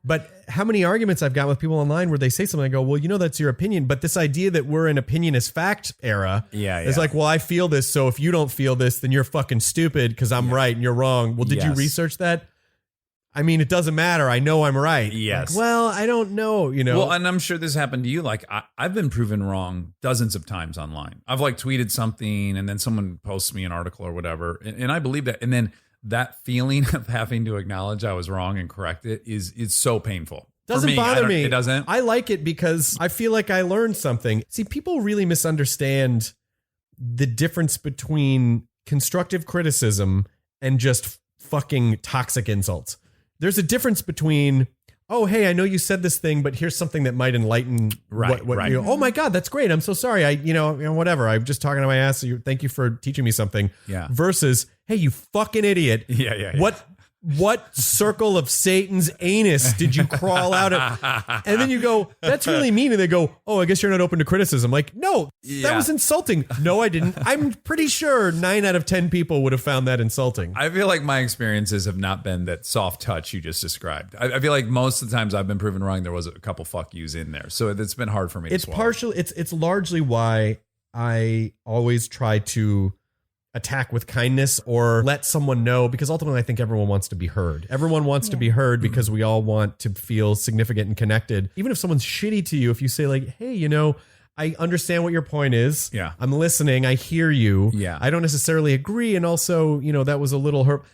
but how many arguments I've got with people online where they say something, I go, well, that's your opinion. But this idea that we're in opinion is fact era is like, well, I feel this. So if you don't feel this, then you're fucking stupid because I'm right and you're wrong. Well, did you Yes. research that? I mean, it doesn't matter. I know I'm right. Yes. Like, well, I don't know, Well, and I'm sure this happened to you. Like I've been proven wrong dozens of times online. I've like tweeted something and then someone posts me an article or whatever. And I believe that. And then that feeling of having to acknowledge I was wrong and correct it is so painful. For Doesn't bother me. It doesn't. I like it because I feel like I learned something. See, people really misunderstand the difference between constructive criticism and just fucking toxic insults. There's a difference between, oh, hey, I know you said this thing, but here's something that might enlighten Right, what right. oh my God, that's great. I'm so sorry. Whatever. I'm just talking to my ass. Thank you for teaching me something. Yeah. Versus, hey, you fucking idiot. Yeah. What circle of Satan's anus did you crawl out of? And then you go, that's really mean. And they go, oh, I guess you're not open to criticism. Like, no, that Yeah. was insulting. No, I didn't. I'm pretty sure 9 out of 10 people would have found that insulting. I feel like my experiences have not been that soft touch you just described. I feel like most of the times I've been proven wrong, there was a couple fuck yous in there. So it's been hard for me to swallow. It's largely why I always try to attack with kindness or let someone know, because ultimately I think everyone wants to be heard. Everyone wants to be heard because we all want to feel significant and connected. Even if someone's shitty to you, if you say like, hey, I understand what your point is. Yeah. I'm listening. I hear you. Yeah. I don't necessarily agree. And also, that was a little hurt.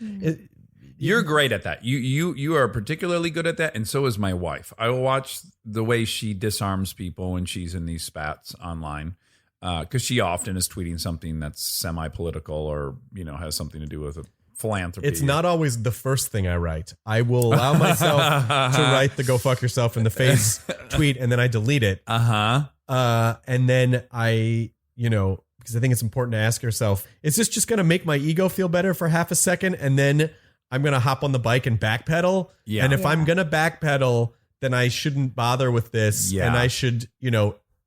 You're great at that. You are particularly good at that, and so is my wife. I will watch the way she disarms people when she's in these spats online, because she often is tweeting something that's semi-political or has something to do with philanthropy. It's not always the first thing I write. I will allow myself to write the "go fuck yourself" in the face tweet, and then I delete it. And then I, because I think it's important to ask yourself, is this just going to make my ego feel better for half a second, and then I'm going to hop on the bike and backpedal? Yeah. And if I'm going to backpedal, then I shouldn't bother with this. Yeah. And I should,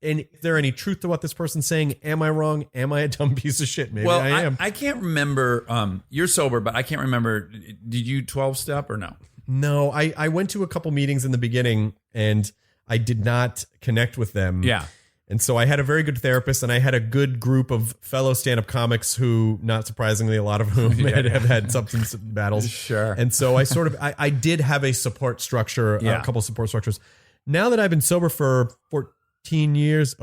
and is there any truth to what this person's saying? Am I wrong? Am I a dumb piece of shit? Maybe I am. I can't remember. You're sober, but I can't remember. Did you 12-step or no? No, I went to a couple meetings in the beginning, and I did not connect with them. Yeah. And so I had a very good therapist, and I had a good group of fellow stand-up comics who, not surprisingly, a lot of whom have had substance battles. Sure. And so I did have a support structure, a couple support structures. Now that I've been sober for 14 years,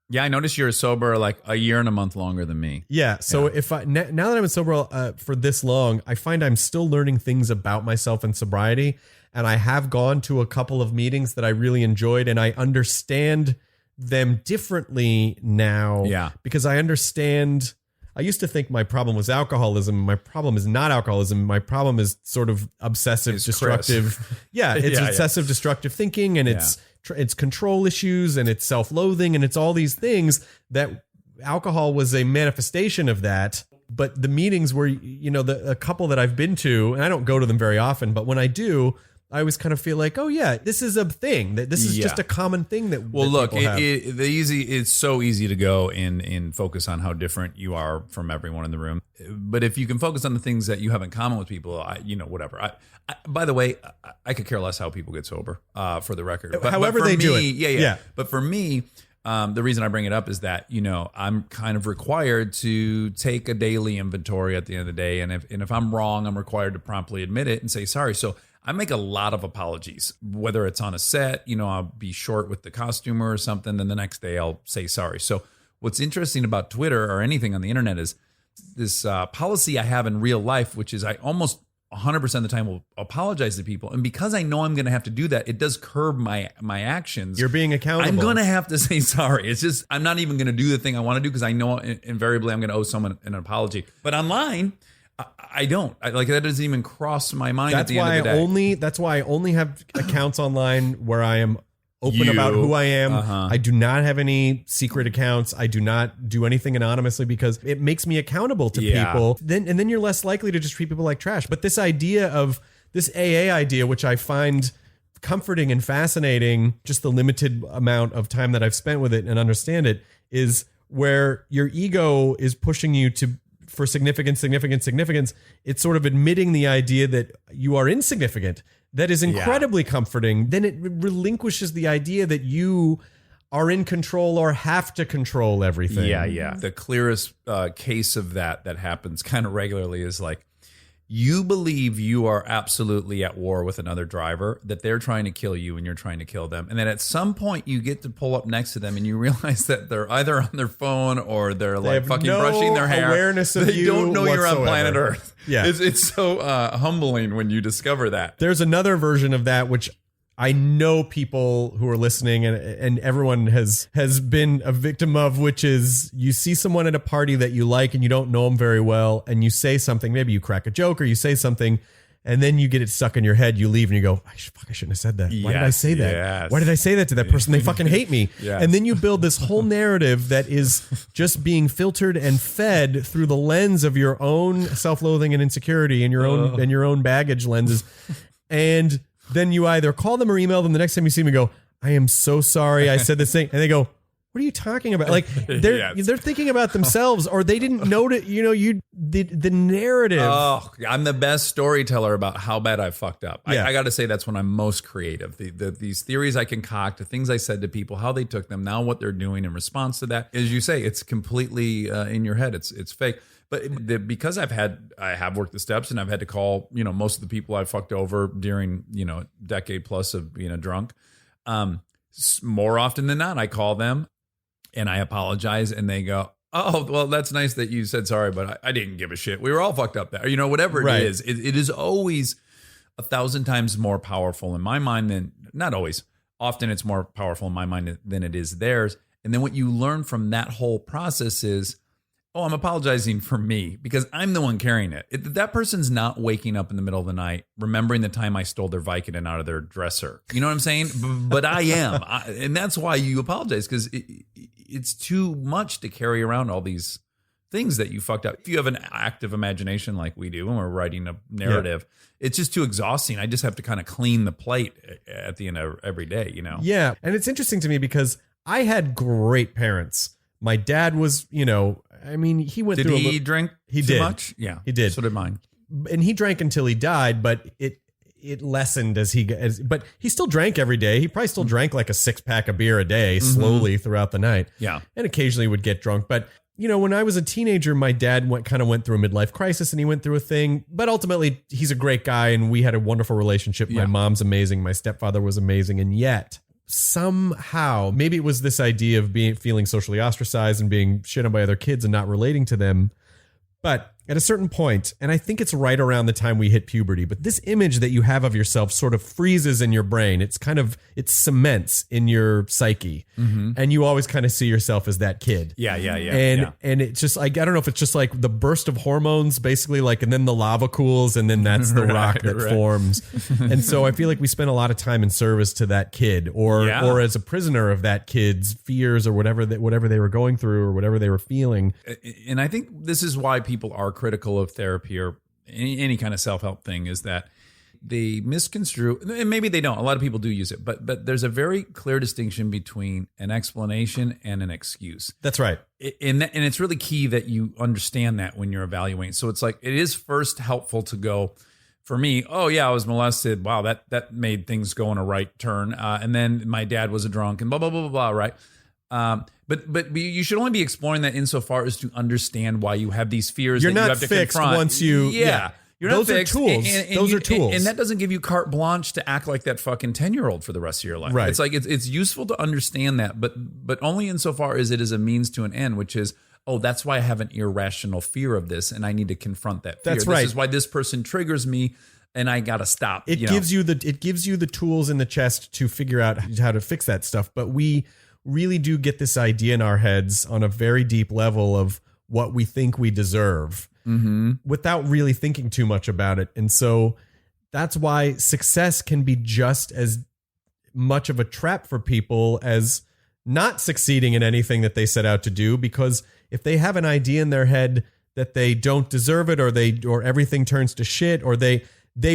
Yeah, I noticed you're sober like a year and a month longer than me. yeah. So if now that I've been sober for this long, I find I'm still learning things about myself and sobriety. And I have gone to a couple of meetings that I really enjoyed, and I understand them differently now. Yeah. Because I understand. I used to think my problem was alcoholism. My problem is not alcoholism. My problem is sort of obsessive, destructive. Yeah, it's obsessive, destructive thinking, and it's control issues, and it's self-loathing, and it's all these things that alcohol was a manifestation of that. But the meetings where, a couple that I've been to, and I don't go to them very often, but when I do, I always kind of feel like, oh yeah, this is a thing. That this is just a common thing that. Well, that look, people have. it's so easy to go and focus on how different you are from everyone in the room. But if you can focus on the things that you have in common with people, whatever. By the way, I could care less how people get sober. For the record, however they do it. Yeah. But for me. The reason I bring it up is that, I'm kind of required to take a daily inventory at the end of the day. And if I'm wrong, I'm required to promptly admit it and say sorry. So I make a lot of apologies, whether it's on a set, I'll be short with the costumer or something. Then the next day I'll say sorry. So what's interesting about Twitter or anything on the internet is this policy I have in real life, which is I almost 100% of the time will apologize to people. And because I know I'm going to have to do that, it does curb my actions. You're being accountable. I'm going to have to say sorry. It's just, I'm not even going to do the thing I want to do because I know invariably I'm going to owe someone an apology. But online, I don't. That doesn't even cross my mind at the end of the day. That's why I only have accounts online where I am open about who I am. I do not have any secret accounts. I do not do anything anonymously because it makes me accountable to people. Then you're less likely to just treat people like trash. But this idea of this AA idea, which I find comforting and fascinating, just the limited amount of time that I've spent with it and understand it, is where your ego is pushing you for significance. It's sort of admitting the idea that you are insignificant. That is incredibly comforting. Then it relinquishes the idea that you are in control or have to control everything. Yeah. The clearest case of that happens kind of regularly is like, you believe you are absolutely at war with another driver, that they're trying to kill you and you're trying to kill them. And then at some point you get to pull up next to them and you realize that they're either on their phone or they're like fucking brushing their hair. Awareness of they don't know whatsoever. You're on planet Earth. Yeah. It's so humbling when you discover that. There's another version of that, which I know people who are listening and everyone has been a victim of, which is you see someone at a party that you like and you don't know them very well, and you say something, maybe you crack a joke or you say something, and then you get it stuck in your head, you leave and you go, I shouldn't have said that. Why did I say that? Yes. Why did I say that to that person? They fucking hate me. Yes. And then you build this whole narrative that is just being filtered and fed through the lens of your own self-loathing and insecurity and your own baggage lenses. And then you either call them or email them the next time you see them and go, I am so sorry I said this thing. And they go, what are you talking about? Like they're thinking about themselves, or they didn't know that, the narrative. Oh, I'm the best storyteller about how bad I fucked up. I got to say that's when I'm most creative. These theories I concoct, the things I said to people, how they took them, now what they're doing in response to that. As you say, it's completely in your head. It's fake. But because I have worked the steps and I've had to call, most of the people I fucked over during, decade plus of being a drunk, more often than not, I call them and I apologize and they go, oh, well, that's nice that you said sorry, but I didn't give a shit. We were all fucked up there. Whatever it is, it is always 1,000 times more powerful in my mind than, not always, often it's more powerful in my mind than it is theirs. And then what you learn from that whole process is, oh, I'm apologizing for me because I'm the one carrying it. That person's not waking up in the middle of the night remembering the time I stole their Vicodin out of their dresser. You know what I'm saying? But I am. And that's why you apologize, because it's too much to carry around all these things that you fucked up. If you have an active imagination like we do when we're writing a narrative, it's just too exhausting. I just have to kind of clean the plate at the end of every day, Yeah. And it's interesting to me because I had great parents. My dad was, he went through. Did he drink he too did. much? Yeah, he did. So did mine. And he drank until he died, but it lessened but he still drank every day. He probably still drank like a 6-pack of beer a day slowly throughout the night. Yeah. And occasionally would get drunk. But, when I was a teenager, my dad went through a midlife crisis and he went through a thing. But ultimately, he's a great guy and we had a wonderful relationship. My mom's amazing. My stepfather was amazing. And yet, somehow, maybe it was this idea of feeling socially ostracized and being shit on by other kids and not relating to them. But at a certain point, and I think it's right around the time we hit puberty, but this image that you have of yourself sort of freezes in your brain. It cements in your psyche. And you always kind of see yourself as that kid. Yeah. And it's just like, I don't know if it's just like the burst of hormones, basically, like, and then the lava cools and then that's the rock that forms. And so I feel like we spent a lot of time in service to that kid or as a prisoner of that kid's fears or whatever they were going through or whatever they were feeling. And I think this is why people are critical of therapy or any kind of self-help thing, is that they misconstrue, and maybe they don't. A lot of people do use it, but there's a very clear distinction between an explanation and an excuse. That's right. And it's really key that you understand that when you're evaluating. So it's like, it is first helpful to go, for me, oh yeah, I was molested. Wow, that made things go in a right turn. And then my dad was a drunk and blah, blah, blah, blah, blah, right? But you should only be exploring that insofar as to understand why you have these fears. You're that not you have to fixed confront. once you. Yeah. You're Those not are fixed. tools. Those are tools. And that doesn't give you carte blanche to act like that fucking 10-year-old for the rest of your life. Right. It's like, it's useful to understand that, but only insofar as it is a means to an end, which is, oh, that's why I have an irrational fear of this and I need to confront that fear. That's right. This is why this person triggers me and I got to stop. It gives you the tools in the chest to figure out how to fix that stuff. But we really do get this idea in our heads on a very deep level of what we think we deserve without really thinking too much about it. And so that's why success can be just as much of a trap for people as not succeeding in anything that they set out to do, because if they have an idea in their head that they don't deserve it or everything turns to shit or they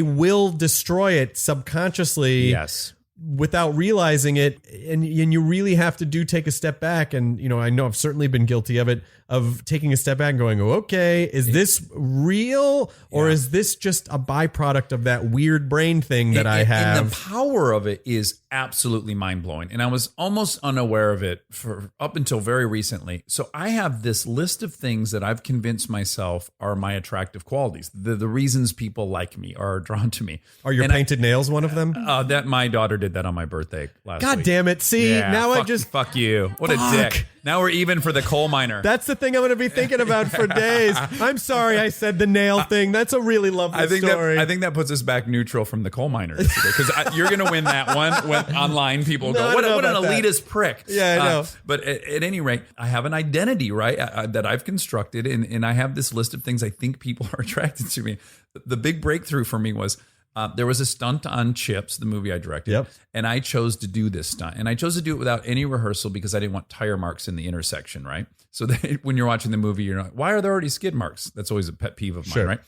will destroy it subconsciously. Yes. Without realizing it, and you really have to take a step back. And I know I've certainly been guilty of it, of taking a step back and going, oh, okay, is this real or is this just a byproduct of that weird brain thing that I have? And the power of it is absolutely mind blowing. And I was almost unaware of it for up until very recently. So I have this list of things that I've convinced myself are my attractive qualities, the reasons people like me or are drawn to me. Are your painted nails one of them? That my daughter did that on my birthday last week. God damn it. See, now fuck you. What a dick. Now we're even for the coal miner. That's the thing I'm going to be thinking about for days. I'm sorry I said the nail thing. That's a really lovely story. I think that puts us back neutral from the coal miners because you're going to win that one when online people go, what an elitist prick. Yeah, I know. But at any rate, I have an identity, right, that I've constructed, and I have this list of things I think people are attracted to me. The big breakthrough for me was there was a stunt on Chips, the movie I directed, and I chose to do this stunt. And I chose to do it without any rehearsal because I didn't want tire marks in the intersection, right? So that when you're watching the movie, you're not, why are there already skid marks? That's always a pet peeve of mine, right?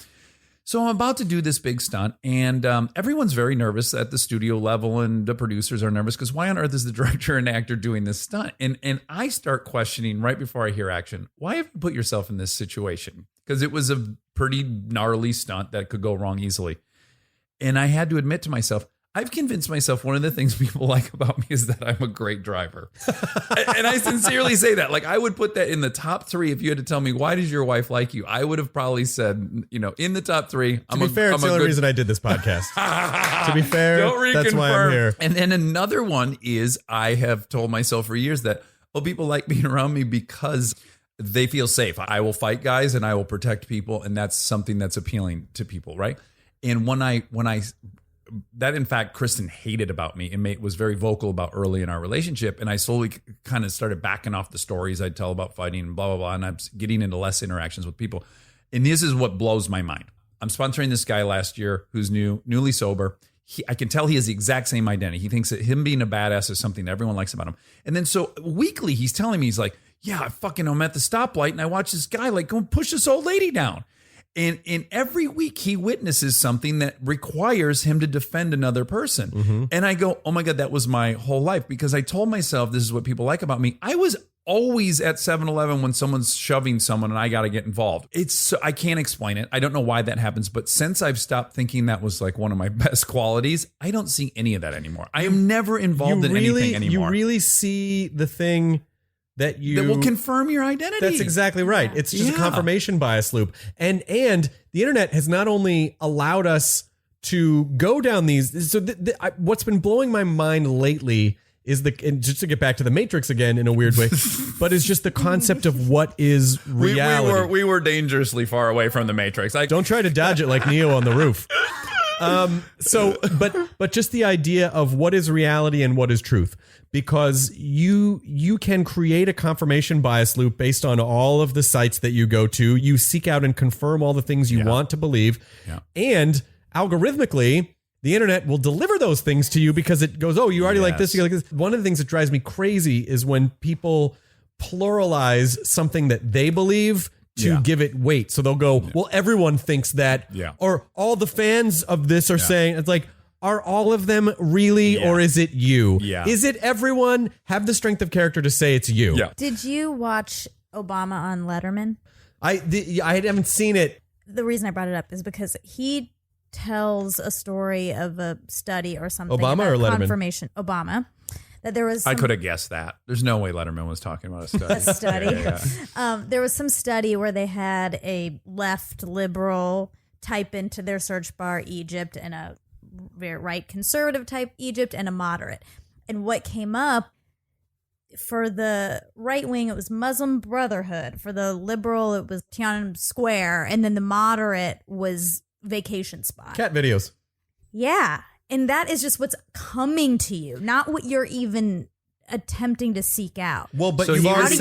So I'm about to do this big stunt, and everyone's very nervous at the studio level, and the producers are nervous because why on earth is the director and actor doing this stunt? And I start questioning right before I hear action, why have you put yourself in this situation? Because it was a pretty gnarly stunt that could go wrong easily. And I had to admit to myself, I've convinced myself one of the things people like about me is that I'm a great driver. And I sincerely say that. Like, I would put that in the top 3 if you had to tell me, why does your wife like you? I would have probably said, in the top 3. To be fair, it's the only reason I did this podcast. To be fair, that's why I'm here. And then another one is I have told myself for years that, people like being around me because they feel safe. I will fight guys and I will protect people. And that's something that's appealing to people, right? And when I that in fact Kristen hated about me and was very vocal about early in our relationship, and I slowly kind of started backing off the stories I'd tell about fighting and blah blah blah, and I'm getting into less interactions with people. And this is what blows my mind. I'm sponsoring this guy last year who's newly sober. I can tell he has the exact same identity. He thinks that him being a badass is something that everyone likes about him. And then so weekly he's telling me, he's like, yeah, I'm at the stoplight and I watch this guy like go and push this old lady down. And every week he witnesses something that requires him to defend another person. And I go, oh my God, that was my whole life, because I told myself this is what people like about me. I was always at 7-Eleven when someone's shoving someone and I got to get involved. I can't explain it. I don't know why that happens, but since I've stopped thinking that was like one of my best qualities, I don't see any of that anymore. I am never involved in anything anymore. You really see the thing that will confirm your identity. That's exactly right. It's just a confirmation bias loop. And the internet has not only allowed us to go down these. So what's been blowing my mind lately is and just to get back to the Matrix again in a weird way, but it's just the concept of what is reality. We were dangerously far away from the Matrix. Don't try to dodge it like Neo on the roof. But just the idea of what is reality and what is truth, because you can create a confirmation bias loop based on all of the sites that you go to. You seek out and confirm all the things you want to believe, and algorithmically, the internet will deliver those things to you because it goes, oh, you already like this, you like this. One of the things that drives me crazy is when people pluralize something that they believe to give it weight. So they'll go, well, everyone thinks that, or all the fans of this are saying, it's like, are all of them really, or is it you? Yeah. Is it everyone? Have the strength of character to say it's you. Yeah. Did you watch Obama on Letterman? I haven't seen it. The reason I brought it up is because he tells a story of a study or something. Obama or Letterman? Confirmation. Obama. That there was I could have guessed that. There's no way Letterman was talking about a study. A study. Yeah. There was some study where they had a left liberal type into their search bar Egypt and a very right conservative type Egypt and a moderate. And what came up for the right wing, it was Muslim Brotherhood. For the liberal, it was Tiananmen Square. And then the moderate was Vacation Spot. Cat videos. Yeah. And that is just what's coming to you, not what you're even attempting to seek out. Well, but so you've he already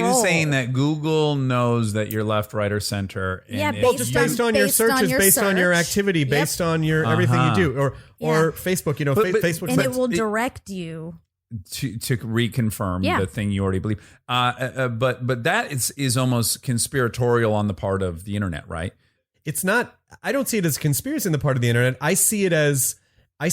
was saying that Google knows that you're left, right, or center. And well, just based on your searches, based on your activity, based on your everything you do, or Facebook. You know, Facebook, and it will direct you to reconfirm the thing you already believe. But that is almost conspiratorial on the part of the internet, right? It's not. I don't see it as conspiracy on the part of the internet. I see it as a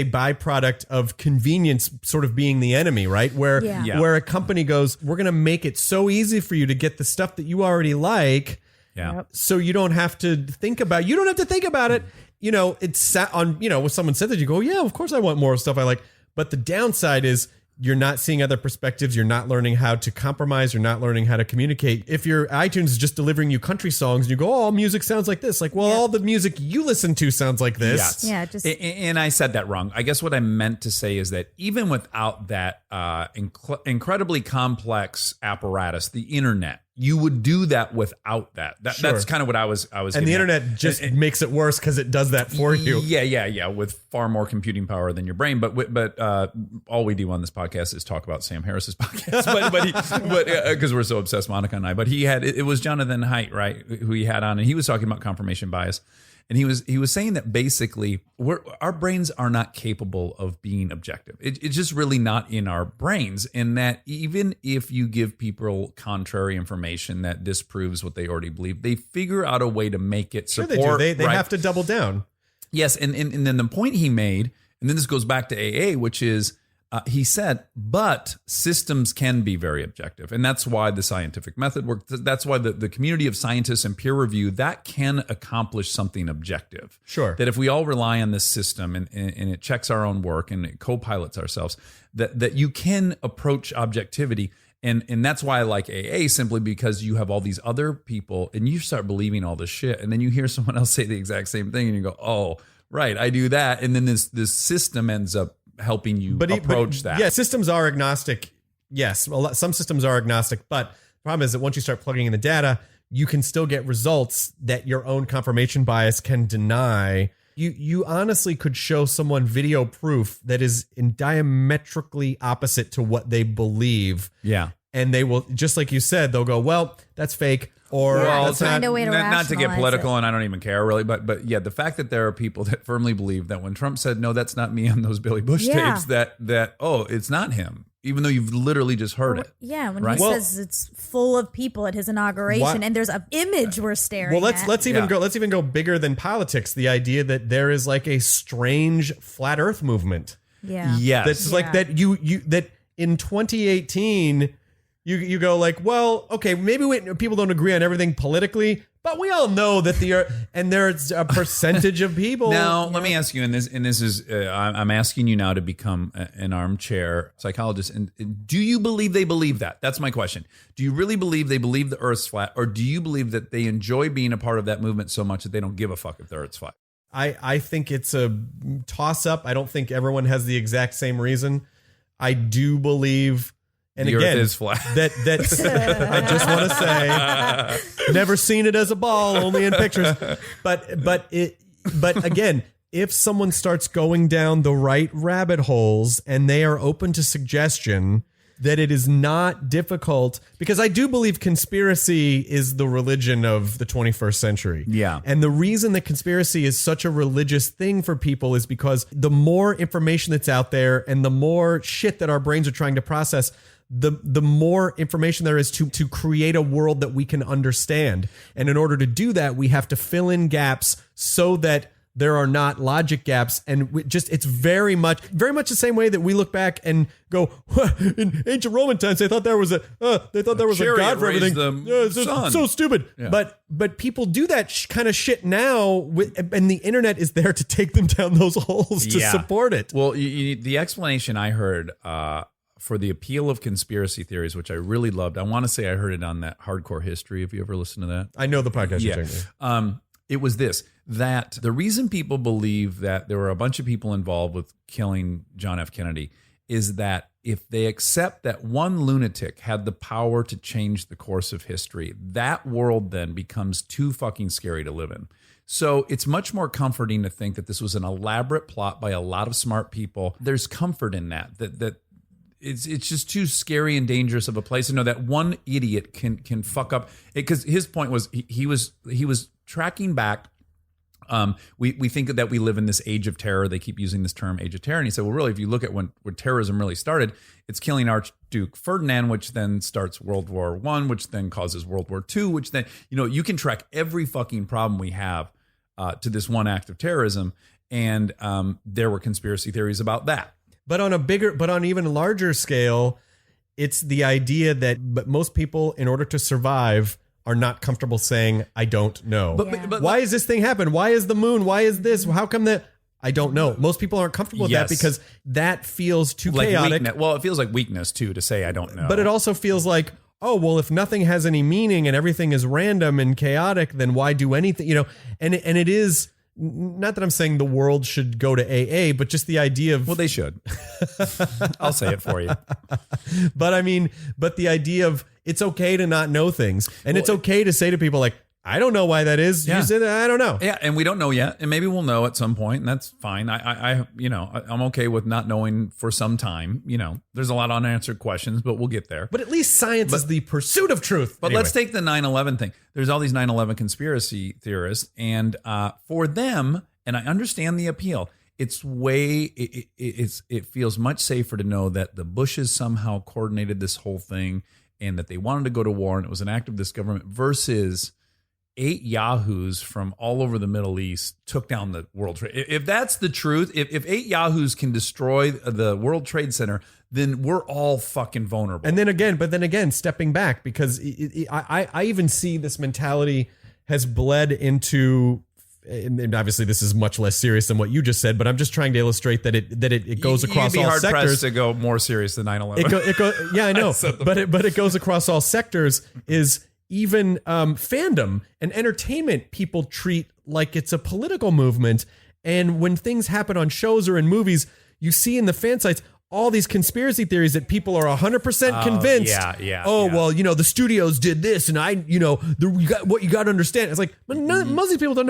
byproduct of convenience sort of being the enemy, right? Where a company goes, we're going to make it so easy for you to get the stuff that you already like. Yeah. So you don't have to think about it. You know, it's sat on, you know, when someone said that, you go, yeah, of course I want more stuff I like. But the downside is you're not seeing other perspectives. You're not learning how to compromise. You're not learning how to communicate. If your iTunes is just delivering you country songs and you go, oh, all music sounds like this. Like, well, all the music you listen to sounds like this. Yes. Yeah, just and I said that wrong. I guess what I meant to say is that even without that incredibly complex apparatus, the internet, you would do that without that. That's kind of what I was. And the internet just makes it worse because it does that for you. Yeah. With far more computing power than your brain. But all we do on this podcast is talk about Sam Harris's podcast. but because we're so obsessed, Monica and I. But he had it was Jonathan Haidt, right, who he had on, and he was talking about confirmation bias. And he was saying that basically our brains are not capable of being objective. It's just really not in our brains. And that even if you give people contrary information that disproves what they already believe, they figure out a way to make it support. Sure they do. They have to double down. Yes. And then the point he made, and then this goes back to AA, which is he said, but systems can be very objective. And that's why the scientific method works. That's why the community of scientists and peer review, that can accomplish something objective. Sure. That if we all rely on this system and it checks our own work and it co-pilots ourselves, that you can approach objectivity. And that's why I like AA, simply because you have all these other people and you start believing all this shit. And then you hear someone else say the exact same thing and you go, oh, right, I do that. And then this system ends up helping you approach that. Yeah, systems are agnostic. Yes, some systems are agnostic, but the problem is that once you start plugging in the data, you can still get results that your own confirmation bias can deny. You honestly could show someone video proof that is in diametrically opposite to what they believe. Yeah. And they will, just like you said, they'll go, well, that's fake. Or let's find a way to not to get rationalize political, it. and I don't even care really, but yeah, the fact that there are people that firmly believe that when Trump said, no, that's not me on those Billy Bush tapes, that oh, it's not him, even though you've literally just heard it. Yeah, when right? he says it's full of people at his inauguration, and there's an image we're staring at. Let's even go bigger than politics. The idea that there is like a strange flat Earth movement. Yeah. Yes. That's like that that in 2018 you go like, well, okay, maybe people don't agree on everything politically, but we all know that there's a percentage of people. Now, let me ask you, and this is, I'm asking you now to become an armchair psychologist. And do you believe they believe that? That's my question. Do you really believe they believe the Earth's flat, or do you believe that they enjoy being a part of that movement so much that they don't give a fuck if the Earth's flat? I think it's a toss up. I don't think everyone has the exact same reason. I do believe, and the again, Earth is flat. That's I just want to say, never seen it as a ball, only in pictures. But again, if someone starts going down the right rabbit holes and they are open to suggestion, that it is not difficult, because I do believe conspiracy is the religion of the 21st century. Yeah. And the reason that conspiracy is such a religious thing for people is because the more information that's out there and the more shit that our brains are trying to process, the more information there is to create a world that we can understand. And in order to do that, we have to fill in gaps so that there are not logic gaps, and it's very much the same way that we look back and go, in ancient Roman times they thought there was a god for everything. It's so stupid. Yeah. But people do that kind of shit now, and the internet is there to take them down those holes to support it. Well, the explanation I heard for the appeal of conspiracy theories, which I really loved, I want to say I heard it on that Hardcore History. Have you ever listened to that? I know the podcast you're talking about. It was this, that the reason people believe that there were a bunch of people involved with killing John F. Kennedy is that if they accept that one lunatic had the power to change the course of history, that world then becomes too fucking scary to live in. So it's much more comforting to think that this was an elaborate plot by a lot of smart people. There's comfort in that it's just too scary and dangerous of a place to know that one idiot can fuck up. Because his point was he was tracking back. We think that we live in this age of terror. They keep using this term, age of terror. And he said, well, really, if you look at when terrorism really started, it's killing Archduke Ferdinand, which then starts World War I, which then causes World War II, which then, you can track every fucking problem we have to this one act of terrorism. And there were conspiracy theories about that. But on even larger scale, it's the idea that most people, in order to survive, are not comfortable saying, I don't know. But why is this thing happen? Why is the moon? Why is this? How come that? I don't know. Most people aren't comfortable with that because that feels too chaotic. Weakness. Well, it feels like weakness too to say I don't know. But it also feels like, oh, well, if nothing has any meaning and everything is random and chaotic, then why do anything? And it is. Not that I'm saying the world should go to AA, but just the idea of... Well, they should. I'll say it for you. But the idea of it's okay to not know things. And it's okay to say to people like, I don't know why that is. Yeah. You said, I don't know. Yeah, and we don't know yet. And maybe we'll know at some point, and that's fine. I'm okay with not knowing for some time. There's a lot of unanswered questions, but we'll get there. But at least science is the pursuit of truth. But let's take the 9/11 thing. There's all these 9/11 conspiracy theorists, and for them, and I understand the appeal, it feels much safer to know that the Bushes somehow coordinated this whole thing and that they wanted to go to war and it was an act of this government versus 8 yahoos from all over the Middle East took down the World Trade. If that's the truth, if 8 yahoos can destroy the World Trade Center, then we're all fucking vulnerable. And then again, stepping back, because I even see this mentality has bled into, and obviously this is much less serious than what you just said, but I'm just trying to illustrate that it goes across all sectors. You'd be hard-pressed to go more serious than 9/11. Yeah, I know, but it goes across all sectors. Is even fandom and entertainment people treat like it's a political movement. And when things happen on shows or in movies, you see in the fan sites all these conspiracy theories that people are 100% convinced. Well, the studios did this, and what you got to understand. It's like most of these people don't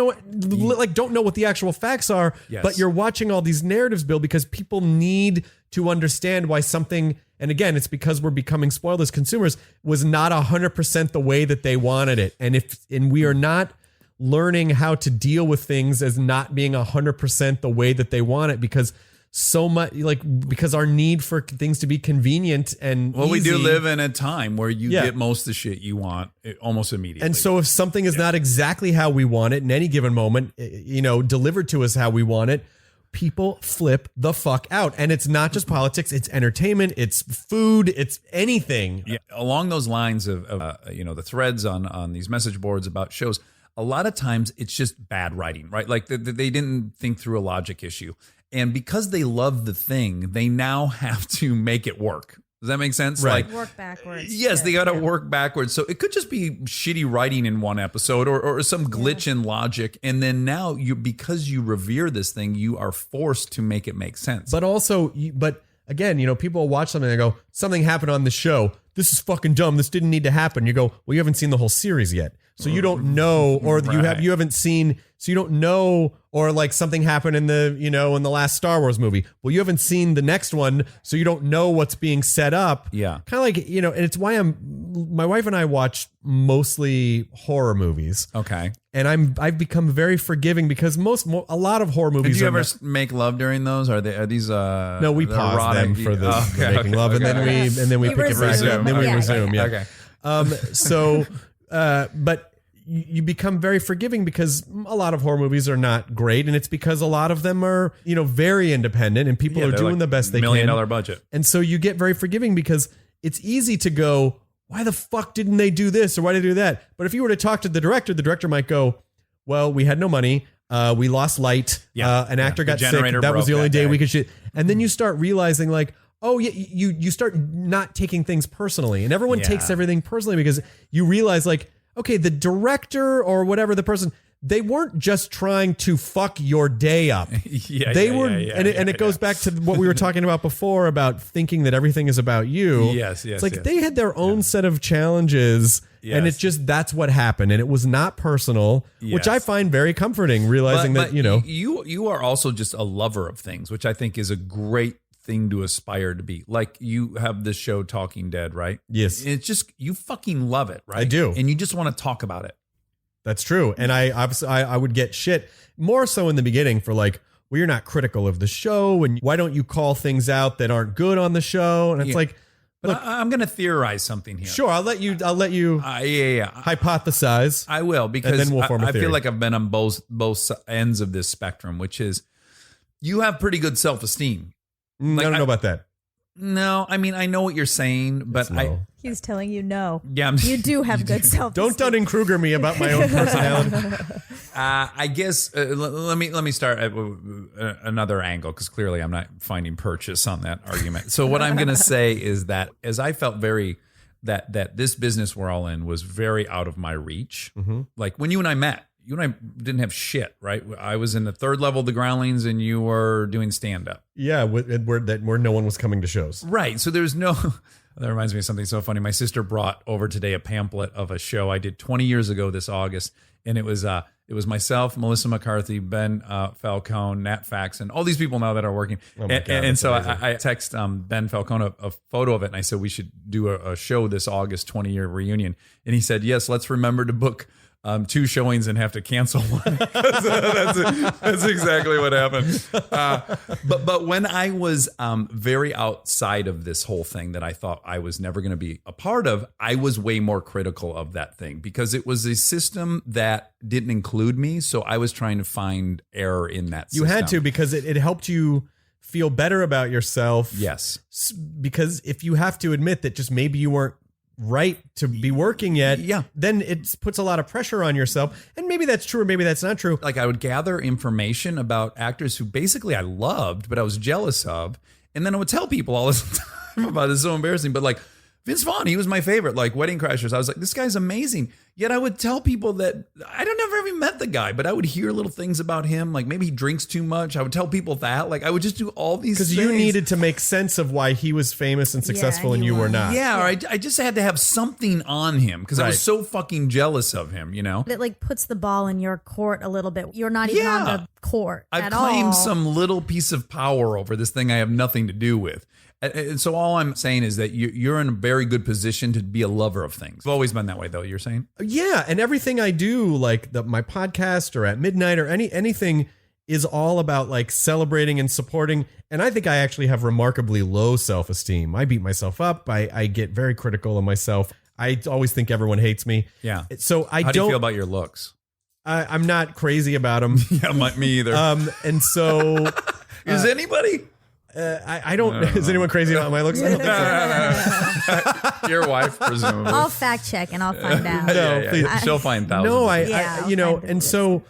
know what the actual facts are. Yes. But you're watching all these narratives build because people need to understand why something. And again, it's because we're becoming spoiled as consumers, was not 100% the way that they wanted it. And we are not learning how to deal with things as not being 100% the way that they want it, because our need for things to be convenient and easy. We do live in a time where you get most of the shit you want almost immediately. And so if something is not exactly how we want it in any given moment, delivered to us how we want it, people flip the fuck out. And it's not just politics, it's entertainment, it's food, it's anything. Yeah, along those lines of the threads on these message boards about shows, a lot of times it's just bad writing, right? Like they didn't think through a logic issue. And because they love the thing, they now have to make it work. Does that make sense? Right. Like, Work backwards. yes, they got to work backwards. So it could just be shitty writing in one episode or some glitch in logic. And then now because you revere this thing, you are forced to make it make sense. But also, again, people will watch something and they go, something happened on the show. This is fucking dumb. This didn't need to happen. You go, well, you haven't seen the whole series yet. So you don't know, or you haven't seen, so you don't know, or like something happened in the, in the last Star Wars movie. Well, you haven't seen the next one, so you don't know what's being set up. Yeah. Kind of like, and it's why my wife and I watch mostly horror movies. Okay. And I've become very forgiving because a lot of horror movies. Did you ever make love during those? Are these no, we pause erotic? them for the making love, and then we pick it right up, and then we resume. Yeah. Okay. But you become very forgiving because a lot of horror movies are not great, and it's because a lot of them are, very independent, and people are doing like the best they can. $1 million budget. And so you get very forgiving because it's easy to go, why the fuck didn't they do this or why did they do that? But if you were to talk to the director might go, well, we had no money. We lost light. An actor got sick. That was the only day we could shoot. And then you start realizing like, oh yeah, you start not taking things personally, and everyone takes everything personally because you realize like, okay, the director or whatever the person, they weren't just trying to fuck your day up. It goes back to what we were talking about before about thinking that everything is about you. Yes. It's like they had their own set of challenges, and it's just that's what happened, and it was not personal, which I find very comforting. Realizing that you are also just a lover of things, which I think is a great thing to aspire to be. Like you have this show Talking Dead, right? Yes. And it's just, you fucking love it, right? I do. And you just want to talk about it. That's true. And I would get shit more so in the beginning for like, well, you're not critical of the show, and why don't you call things out that aren't good on the show? And it's like, but I'm going to theorize something here. Sure, I'll let you hypothesize. I will, because then we'll form a I feel theory. like I've been on both ends of this spectrum, which is you have pretty good self-esteem. I don't know about that. No, I mean, I know what you're saying, but He's telling you no. Yeah, you do have good self-esteem. Don't Dunning-Kruger me about my own personality. I guess let me start at another angle, because clearly I'm not finding purchase on that argument. So what I'm going to say is that as I felt that this business we're all in was very out of my reach. Mm-hmm. Like when you and I met, you and I didn't have shit, right? I was in the third level of the Groundlings, and you were doing stand-up. Yeah, where no one was coming to shows. Right. So there's no... That reminds me of something so funny. My sister brought over today a pamphlet of a show I did 20 years ago this August, and it was myself, Melissa McCarthy, Ben Falcone, Nat Faxon, all these people now that are working. Oh my God, and so I text Ben Falcone a photo of it, and I said we should do a show this August 20-year reunion. And he said, yes, let's remember to book 2 showings and have to cancel one. That's exactly what happened. But when I was very outside of this whole thing that I thought I was never going to be a part of, I was way more critical of that thing because it was a system that didn't include me. So I was trying to find error in that system. You had to, because it helped you feel better about yourself. Yes. Because if you have to admit that just maybe you weren't right to be working yet, then it puts a lot of pressure on yourself. And maybe that's true or maybe that's not true. Like I would gather information about actors who basically I loved, but I was jealous of. And then I would tell people all this time about it. It's so embarrassing. But like Vince Vaughn, he was my favorite, like Wedding Crashers. I was like, this guy's amazing. Yet I would tell people that I don't never even met the guy, but I would hear little things about him. Like maybe he drinks too much. I would tell people that. Like I would just do all these things. Because you needed to make sense of why he was famous and successful and you were not. Yeah, or I just had to have something on him because I was so fucking jealous of him, you know? It like puts the ball in your court a little bit. You're not even on the court I've at all. claimed some little piece of power over this thing I have nothing to do with. And so all I'm saying is that you're in a very good position to be a lover of things. I've always been that way, though, you're saying? Yeah, and everything I do, like my podcast or at midnight or anything is all about like celebrating and supporting. And I think I actually have remarkably low self-esteem. I beat myself up. I get very critical of myself. I always think everyone hates me. Yeah. So How do you feel about your looks? I'm not crazy about them. Yeah, me either. And so Is anybody? I don't. Is anyone crazy about my looks? I don't think so. Your wife, presumably. I'll fact check and I'll find out. No, please. She'll find thousands. No, Yeah, you know, I'll find and so,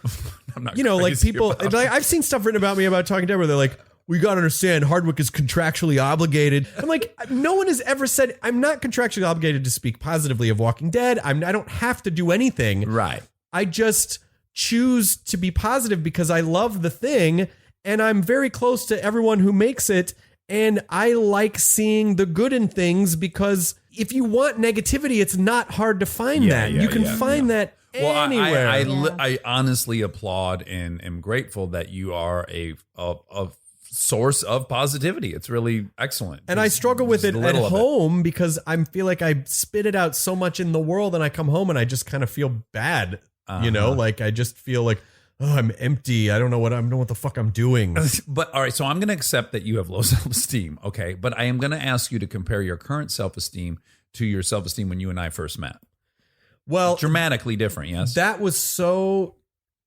I'm not you know, like crazy people, about like I've seen stuff written about me about Talking Dead where they're like, we got to understand Hardwick is contractually obligated. I'm like, no one has ever said I'm not contractually obligated to speak positively of Walking Dead. I don't have to do anything. Right. I just choose to be positive because I love the thing and I'm very close to everyone who makes it. And I like seeing the good in things because if you want negativity, it's not hard to find that. You can find that anywhere. I honestly applaud and am grateful that you are a source of positivity. It's really excellent. And I struggle with it at home because I feel like I spit it out so much in the world and I come home and I just kind of feel bad. You know, like I just feel like, oh, I'm empty. I don't know what the fuck I'm doing. But all right, so I'm going to accept that you have low self-esteem, okay? But I am going to ask you to compare your current self-esteem to your self-esteem when you and I first met. Well, Dramatically different, yes? that was so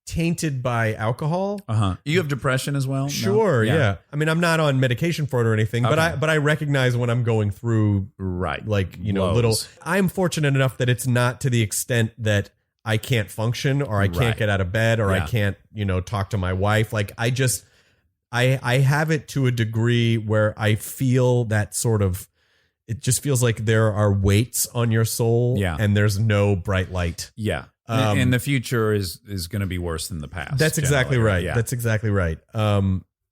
tainted by alcohol. You have depression as well? No? Sure, yeah. I mean, I'm not on medication for it or anything, but Okay. I recognize when I'm going through Right. like, you know, Lows. little. I'm fortunate enough that it's not to the extent that I can't function or I can't Right. get out of bed or I Yeah. can't, you know, talk to my wife. Like I have it to a degree where I feel that sort of, it just feels like there are weights on your soul Yeah. and there's no bright light. Yeah. And the future is going to be worse than the past. That's exactly generally, right. Yeah. That's exactly right.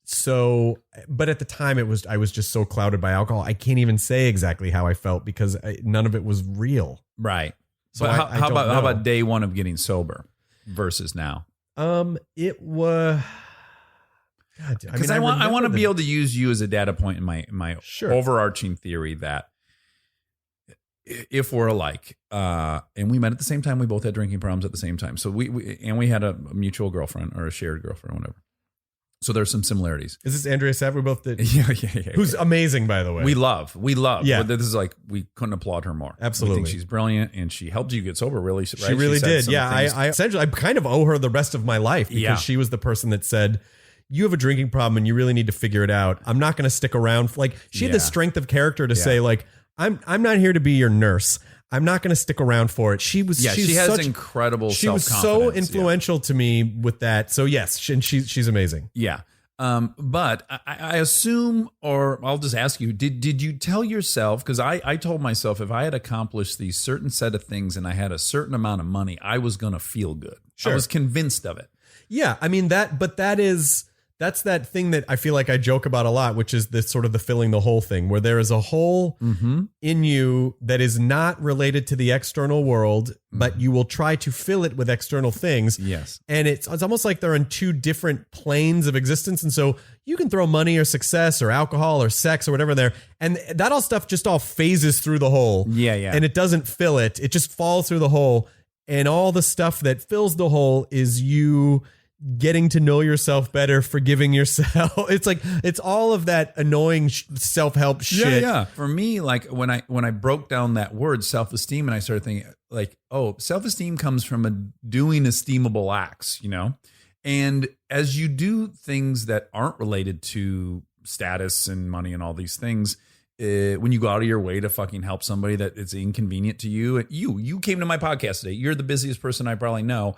So, but at the time I was just so clouded by alcohol. I can't even say exactly how I felt because none of it was real. right. So But I how don't know. about day one of getting sober versus now? It was, Because I want to be able to use you as a data point in my Sure. overarching theory that if we're alike, and we met at the same time, we both had drinking problems at the same time. So we had a mutual girlfriend or a shared girlfriend or whatever. So there's some similarities. Is this Andrea Sapp? We both did. Yeah. Who's amazing, by the way. We love. Yeah. This is like, we couldn't applaud her more. Absolutely. We think she's brilliant and she helped you get sober, really. Right? She really said did. some Yeah. things. I essentially, I kind of owe her the rest of my life because Yeah. she was the person that said, you have a drinking problem and you really need to figure it out. I'm not going to stick around. Like she had the Yeah. strength of character to Yeah. say like, I'm not here to be your nurse. I'm not going to stick around for it. She has incredible She was self-confidence. so influential to me with that. So yes, and she's amazing. Yeah. But I assume, or I'll just ask you, did you tell yourself, because I told myself if I had accomplished these certain set of things and I had a certain amount of money, I was going to feel good. Sure. I was convinced of it. Yeah, I mean that's that thing that I feel like I joke about a lot, which is this sort of the filling the hole thing, where there is a hole in you that is not related to the external world, but you will try to fill it with external things. Yes. And it's almost like they're in two different planes of existence. And so you can throw money or success or alcohol or sex or whatever there, and that all stuff just all phases through the hole. Yeah. And it doesn't fill it. It just falls through the hole. And all the stuff that fills the hole is you getting to know yourself better, forgiving yourself. It's like, it's all of that annoying self-help shit. Yeah. For me, like when I broke down that word self-esteem and I started thinking like, oh, self-esteem comes from doing esteemable acts, you know? And as you do things that aren't related to status and money and all these things, when you go out of your way to fucking help somebody that it's inconvenient to you, you came to my podcast today. You're the busiest person I probably know.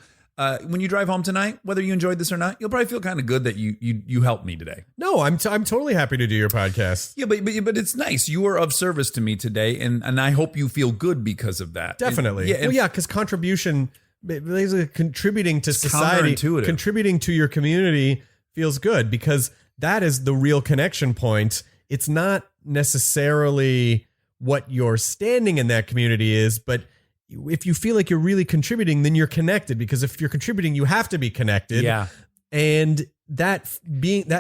When you drive home tonight, whether you enjoyed this or not, you'll probably feel kind of good that you helped me today. No, I'm totally happy to do your podcast. Yeah, but it's nice. You were of service to me today, and I hope you feel good because of that. Definitely. And, because contribution, basically contributing to society, counterintuitive. contributing to your community feels good because that is the real connection point. It's not necessarily what your standing in that community is, but if you feel like you're really contributing, then you're connected, because if you're contributing, you have to be connected. Yeah. And that's being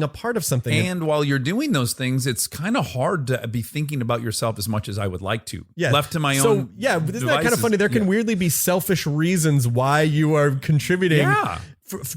a part of something. And while you're doing those things, it's kind of hard to be thinking about yourself as much as I would like to. Yeah. Left to my so, own. Yeah. Isn't that kind of devices. funny? There can Yeah. weirdly be selfish reasons why you are contributing Yeah.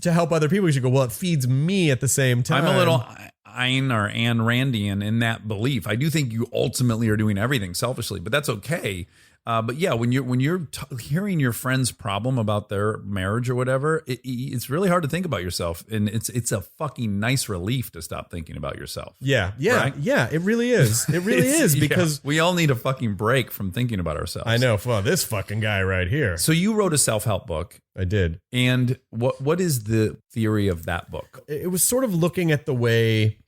to help other people. You should go, well, it feeds me at the same time. I'm a little Ayn or Anne Randian in that belief. I do think you ultimately are doing everything selfishly, but that's okay. But yeah, when you're hearing your friend's problem about their marriage or whatever, it's really hard to think about yourself, and it's a fucking nice relief to stop thinking about yourself. Yeah. Right? Yeah. It really is. It really is because we all need a fucking break from thinking about ourselves. I know. Well, this fucking guy right here. So you wrote a self-help book. I did. And what is the theory of that book? It was sort of looking at the way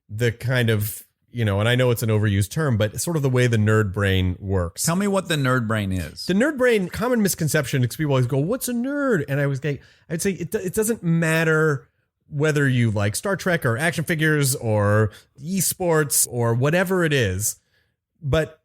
the kind of, and I know it's an overused term, but sort of the way the nerd brain works. Tell me what the nerd brain is. The nerd brain, common misconception is people always go, what's a nerd? And I'd say it doesn't matter whether you like Star Trek or action figures or esports or whatever it is, but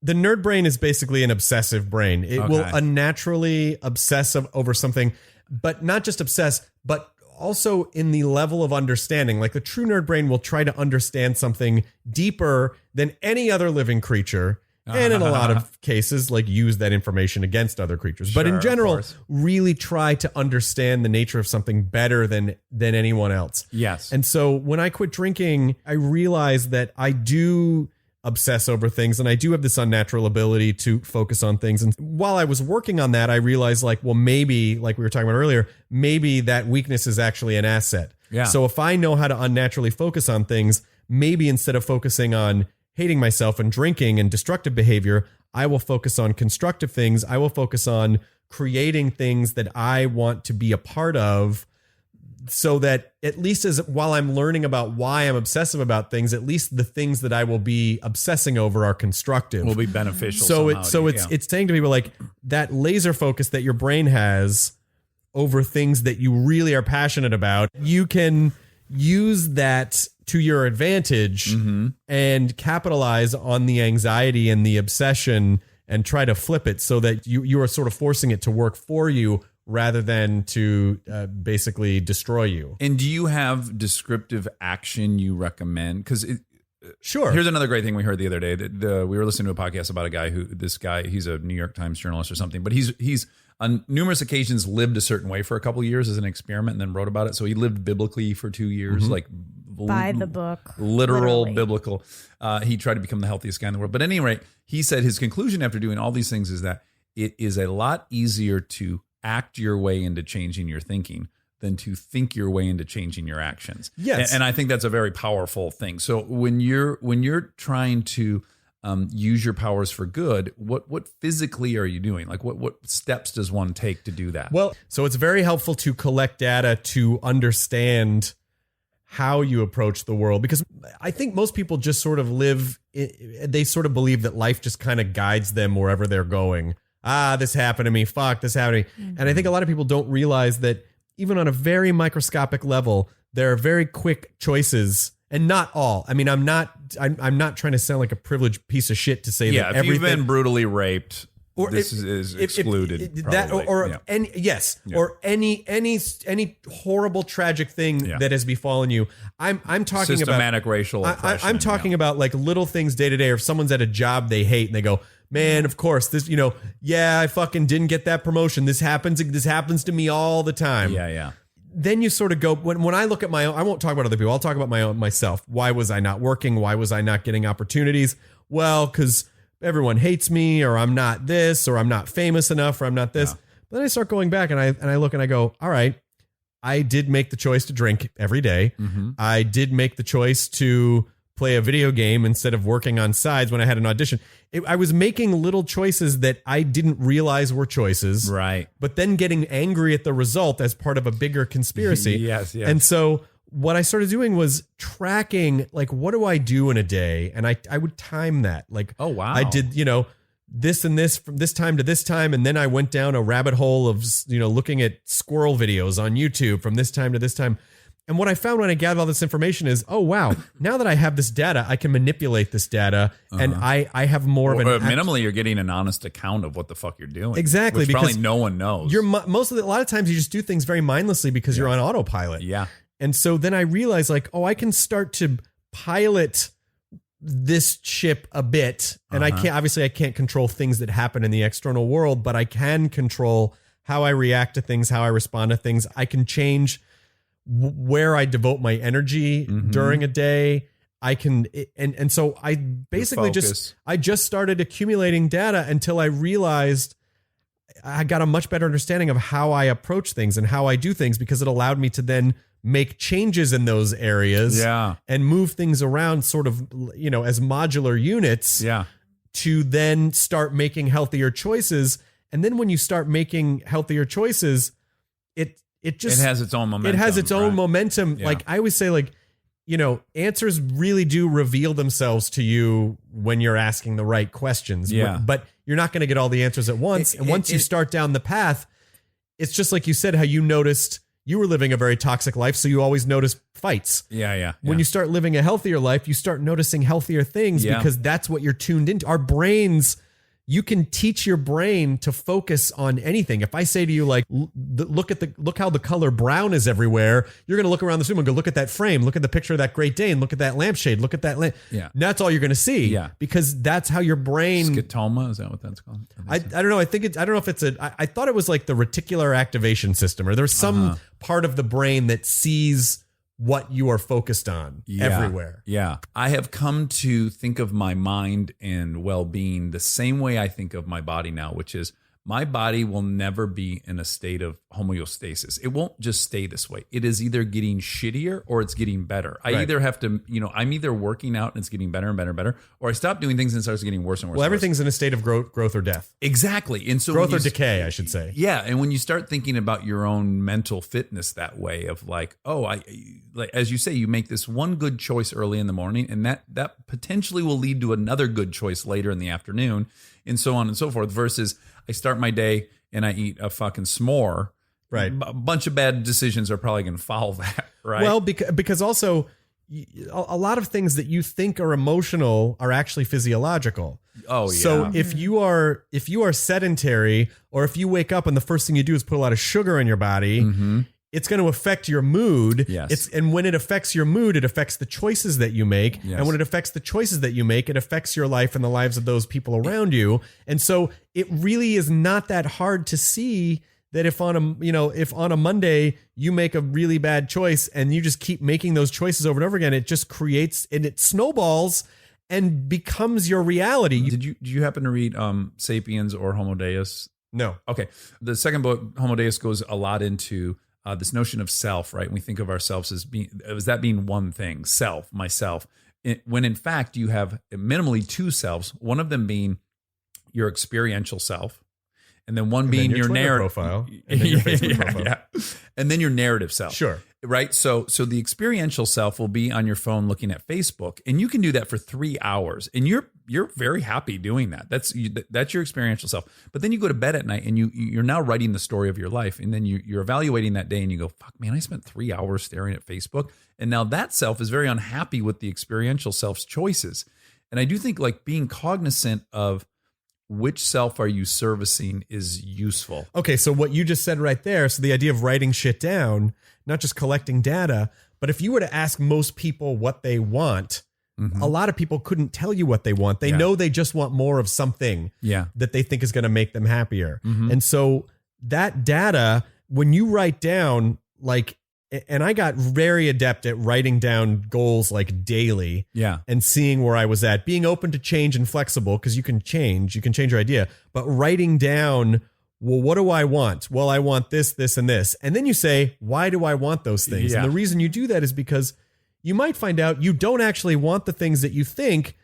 the nerd brain is basically an obsessive brain. It will unnaturally obsess over something, but not just obsess, but also in the level of understanding. Like the true nerd brain will try to understand something deeper than any other living creature. And in a lot of cases, like use that information against other creatures. But in general, really try to understand the nature of something better than anyone else. Yes. And so when I quit drinking, I realized that I do obsess over things, and I do have this unnatural ability to focus on things. And while I was working on that, I realized maybe, like we were talking about earlier, maybe that weakness is actually an asset. Yeah. So if I know how to unnaturally focus on things, maybe instead of focusing on hating myself and drinking and destructive behavior, I will focus on constructive things. I will focus on creating things that I want to be a part of, so that at least while I'm learning about why I'm obsessive about things, at least the things that I will be obsessing over are constructive. Will be beneficial. It's saying to people like that laser focus that your brain has over things that you really are passionate about, you can use that to your advantage and capitalize on the anxiety and the obsession and try to flip it so that you are sort of forcing it to work for you rather than to basically destroy you. And do you have descriptive action you recommend? Because sure. Here's another great thing we heard the other day. We were listening to a podcast about a guy he's a New York Times journalist or something, but he's on numerous occasions lived a certain way for a couple of years as an experiment and then wrote about it. So he lived biblically for 2 years, like by the book, literally biblical. He tried to become the healthiest guy in the world. But at any rate, he said his conclusion after doing all these things is that it is a lot easier to act your way into changing your thinking than to think your way into changing your actions. Yes. And I think that's a very powerful thing. So when you're trying to use your powers for good, what physically are you doing? Like what steps does one take to do that? Well, so it's very helpful to collect data to understand how you approach the world, because I think most people just sort of they sort of believe that life just kind of guides them wherever they're going. This happened to me. Fuck, this happened to me. And I think a lot of people don't realize that even on a very microscopic level, there are very quick choices, and not all. I mean, I'm not trying to sound like a privileged piece of shit to say that if you've been brutally raped, this is excluded. Or any horrible tragic thing that has befallen you. I'm talking systematic about racial oppression. I'm talking about like little things day to day, or if someone's at a job they hate and they go, man, of course, this, I fucking didn't get that promotion. This happens to me all the time. Yeah. Then you sort of go, when I look at my own, I won't talk about other people. I'll talk about myself. Why was I not working? Why was I not getting opportunities? Well, because everyone hates me, or I'm not this, or I'm not famous enough, or I'm not this. Yeah. But then I start going back and I look and I go, all right, I did make the choice to drink every day. Mm-hmm. I did make the choice to play a video game instead of working on sides when I had an audition. I was making little choices that I didn't realize were choices. Right. But then getting angry at the result as part of a bigger conspiracy. Yes. And so what I started doing was tracking, like, what do I do in a day? And I would time that. Like, oh, wow. I did, this and this from this time to this time. And then I went down a rabbit hole of, looking at squirrel videos on YouTube from this time to this time. And what I found when I gathered all this information is, oh, wow, now that I have this data, I can manipulate this data, and I have more of an... minimally, you're getting an honest account of what the fuck you're doing. Exactly. Which because probably no one knows. A lot of times you just do things very mindlessly because you're on autopilot. Yeah. And so then I realized, like, oh, I can start to pilot this ship a bit. And I can't control things that happen in the external world, but I can control how I react to things, how I respond to things. I can change where I devote my energy during a day. I can, and so I basically focus. I just started accumulating data until I realized I got a much better understanding of how I approach things and how I do things, because it allowed me to then make changes in those areas Yeah. and move things around sort of, as modular units Yeah. to then start making healthier choices. And then when you start making healthier choices, it just It has its own momentum. it has its own right? momentum. Yeah. Like I always say, answers really do reveal themselves to you when you're asking the right questions. Yeah. But you're not going to get all the answers at once. And once you start down the path, it's just like you said, how you noticed you were living a very toxic life. So you always notice fights. Yeah. When you start living a healthier life, you start noticing healthier things Yeah. because that's what you're tuned into. Our brains, you can teach your brain to focus on anything. If I say to you, like, look how the color brown is everywhere, you're going to look around the room and go, look at that frame, look at the picture of that Great Dane, look at that lampshade, look at that lamp. Yeah. And that's all you're going to see. Yeah. Because that's how your brain. Scotoma, is that what that's called? I don't know. I don't know if it's I thought it was like the reticular activation system, or there's some part of the brain that sees what you are focused on everywhere. Yeah. I have come to think of my mind and well-being the same way I think of my body now, which is my body will never be in a state of homeostasis. It won't just stay this way. It is either getting shittier or it's getting better. I Right. either have to, I'm either working out and it's getting better and better and better, or I stop doing things and it starts getting worse and worse. Well, and worse. everything's in a state of growth or death. Exactly. And so Growth when or you- decay, I should say. Yeah, and when you start thinking about your own mental fitness that way, of like, like as you say, you make this one good choice early in the morning, and that potentially will lead to another good choice later in the afternoon, and so on and so forth. Versus, I start my day and I eat a fucking s'more. Right. A bunch of bad decisions are probably going to follow that. Right. Well, because also a lot of things that you think are emotional are actually physiological. oh yeah. So if you are sedentary, or if you wake up and the first thing you do is put a lot of sugar in your body, it's going to affect your mood. Yes. And when it affects your mood, it affects the choices that you make. Yes. And when it affects the choices that you make, it affects your life and the lives of those people around you. And so it really is not that hard to see that if on a Monday you make a really bad choice and you just keep making those choices over and over again, it just creates, and it snowballs and becomes your reality. Did you happen to read Sapiens or Homo Deus? No. Okay. The second book, Homo Deus, goes a lot into this notion of self, right? And we think of ourselves as being one thing, self, myself. When in fact you have minimally two selves, one of them being your experiential self, and then one being your Twitter narrative profile, and then your Facebook profile. yeah. And then your narrative self. Sure. Right. So the experiential self will be on your phone looking at Facebook, and you can do that for 3 hours, and you're very happy doing that. That's your experiential self. But then you go to bed at night and you're now writing the story of your life, and then you're evaluating that day and you go, fuck man, I spent 3 hours staring at Facebook. And now that self is very unhappy with the experiential self's choices. And I do think like being cognizant of which self are you servicing is useful. Okay, so what you just said right there, so the idea of writing shit down, not just collecting data, but if you were to ask most people what they want, a lot of people couldn't tell you what they want. They Yeah. know they just want more of something Yeah. that they think is going to make them happier. And so that data, when you write down, like, and I got very adept at writing down goals like daily. Yeah. And seeing where I was at, being open to change and flexible, because you can change your idea, but writing down, well, what do I want? Well, I want this, this, and this. And then you say, why do I want those things? Yeah. And the reason you do that is because you might find out you don't actually want the things that you think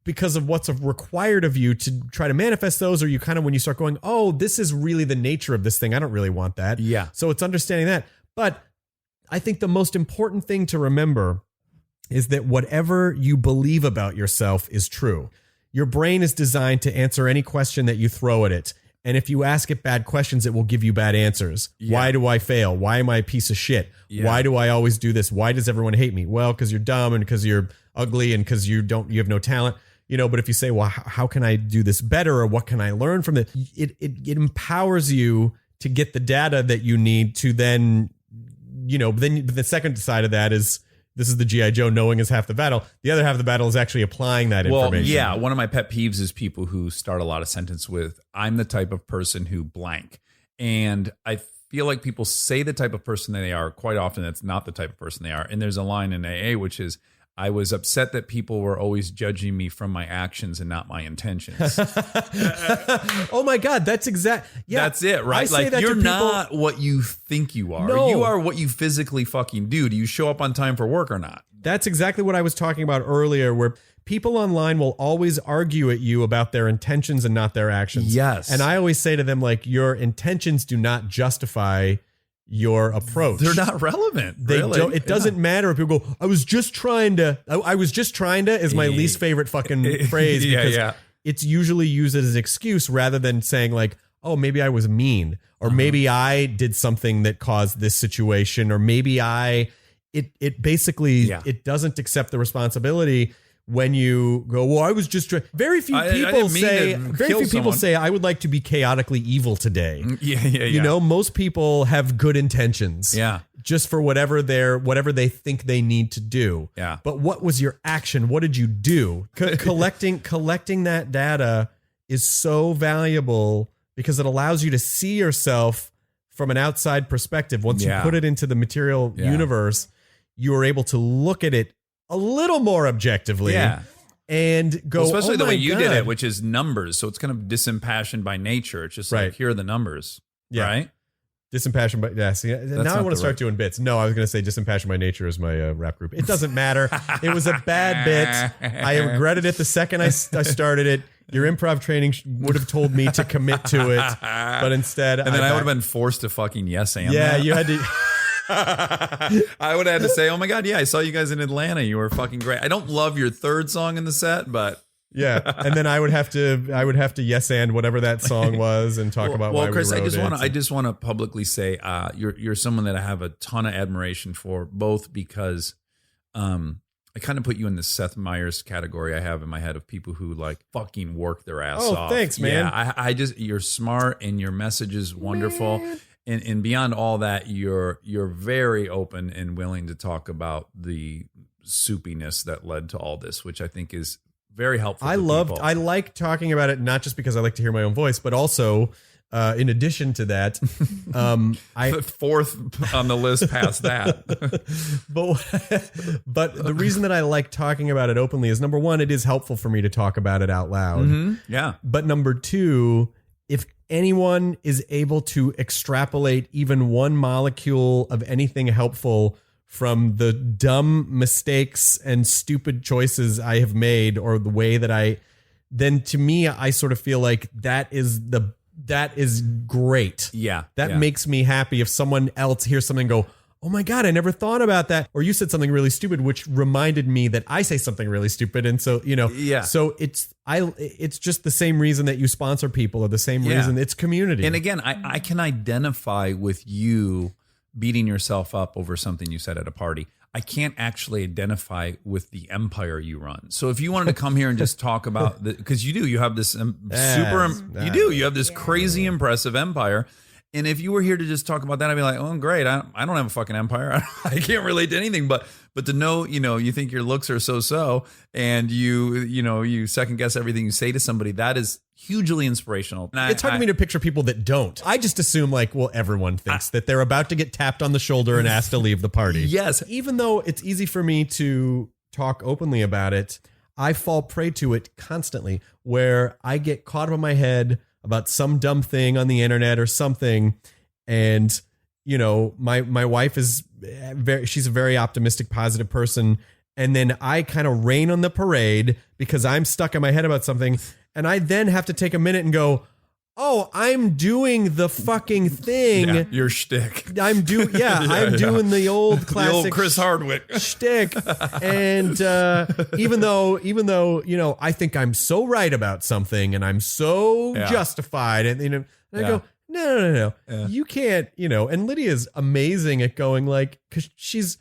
because of what's required of you to try to manifest those, or you kind of, when you start going, oh, this is really the nature of this thing, I don't really want that. Yeah. So it's understanding that. But I think the most important thing to remember is that whatever you believe about yourself is true. Your brain is designed to answer any question that you throw at it. And if you ask it bad questions, it will give you bad answers. Yeah. Why do I fail? Why am I a piece of shit? Yeah. Why do I always do this? Why does everyone hate me? Well, because you're dumb and because you're ugly and because you have no talent. But if you say, well, how can I do this better, or what can I learn from it? It empowers you to get the data that you need to then the second side of that is, this is the G.I. Joe, knowing is half the battle. The other half of the battle is actually applying that information. Yeah, one of my pet peeves is people who start a lot of sentence with, I'm the type of person who blank. And I feel like people say the type of person that they are quite often. That's not the type of person they are. And there's a line in AA, which is, I was upset that people were always judging me from my actions and not my intentions. Oh my God, that's That's it, right? I say that to you're people- not what you think you are. No. You are what you physically fucking do. Do you show up on time for work or not? That's exactly what I was talking about earlier, where people online will always argue at you about their intentions and not their actions. Yes. And I always say to them, like, your intentions do not justify your approach. They're not relevant. They really. don't. It doesn't matter if people go, I was just trying to is my least favorite fucking phrase because it's usually used as an excuse rather than saying like, oh, maybe I was mean, or maybe I did something that caused this situation, or maybe it basically it doesn't accept the responsibility. When you go, well, I was just trying. Very few people say, I would like to be chaotically evil today. Yeah. You know, most people have good intentions. Yeah. Just for whatever they think they need to do. Yeah. But what was your action? What did you do? Collecting that data is so valuable because it allows you to see yourself from an outside perspective. Once you put it into the material universe, you are able to look at it a little more objectively. Yeah. And go, especially the way you did God. it, which is numbers. So it's kind of disimpassioned by nature. It's just like, here are the numbers. Yeah. Right? Disimpassioned by, yeah. See, now I want to start doing bits. No, I was going to say Disimpassioned by Nature is my rap group. It doesn't matter. It was a bad bit. I regretted it the second I started it. Your improv training would have told me to commit to it, but instead, and then I would have been forced to fucking yes and. Yeah, that. you had to. I would have had to say, oh my God, yeah, I saw you guys in Atlanta. You were fucking great. I don't love your third song in the set, but yeah. And then I would have to yes and whatever that song was and talk about why Chris, we wrote I just want to publicly say you're someone that I have a ton of admiration for, both because I kind of put you in the Seth Meyers category I have in my head of people who like fucking work their ass off. Oh, thanks, man. Yeah, I just, you're smart and your message is wonderful. And beyond all that, you're very open and willing to talk about the soupiness that led to all this, which I think is very helpful. I like talking about it, not just because I like to hear my own voice, but also in addition to that, fourth on the list past that. but the reason that I like talking about it openly is, number one, it is helpful for me to talk about it out loud. Mm-hmm. Yeah. But number two, if anyone is able to extrapolate even one molecule of anything helpful from the dumb mistakes and stupid choices I have made, or the way that then to me, I sort of feel like that is great. Yeah. That makes me happy if someone else hears something and go, oh my God, I never thought about that. Or you said something really stupid, which reminded me that I say something really stupid. And so, so it's just the same reason that you sponsor people, or the same reason it's community. And again, I can identify with you beating yourself up over something you said at a party. I can't actually identify with the empire you run. So if you wanted to come here and just talk about because you have this you have this crazy impressive empire. And if you were here to just talk about that, I'd be like, oh, great. I don't have a fucking empire. I can't relate to anything. But to know, you think your looks are so, and you second guess everything you say to somebody, that is hugely inspirational. And it's hard for me to picture people that don't. I just assume like, well, everyone thinks that they're about to get tapped on the shoulder and asked to leave the party. Yes. Even though it's easy for me to talk openly about it, I fall prey to it constantly, where I get caught up in my head about some dumb thing on the internet or something. And, my wife is she's a very optimistic, positive person. And then I kind of rain on the parade because I'm stuck in my head about something. And I then have to take a minute and go, oh, I'm doing the fucking thing. Yeah, your shtick. I'm doing the old classic, the old Chris Hardwick shtick. And even though I think I'm so right about something and I'm so justified, and I go, no, you can't. And Lydia's amazing at going because she's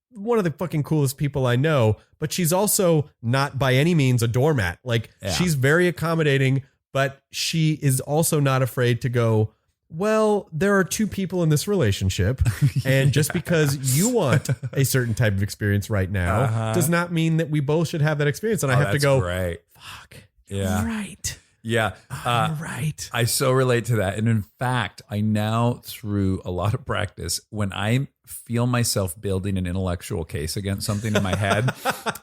one of the fucking coolest people I know, but she's also not by any means a doormat. She's very accommodating. But she is also not afraid to go, well, there are two people in this relationship. And just because you want a certain type of experience right now does not mean that we both should have that experience. And I have to go, fuck. Yeah. Right. Yeah. Right. I so relate to that. And in fact, I now, through a lot of practice, when I'm feel myself building an intellectual case against something in my head,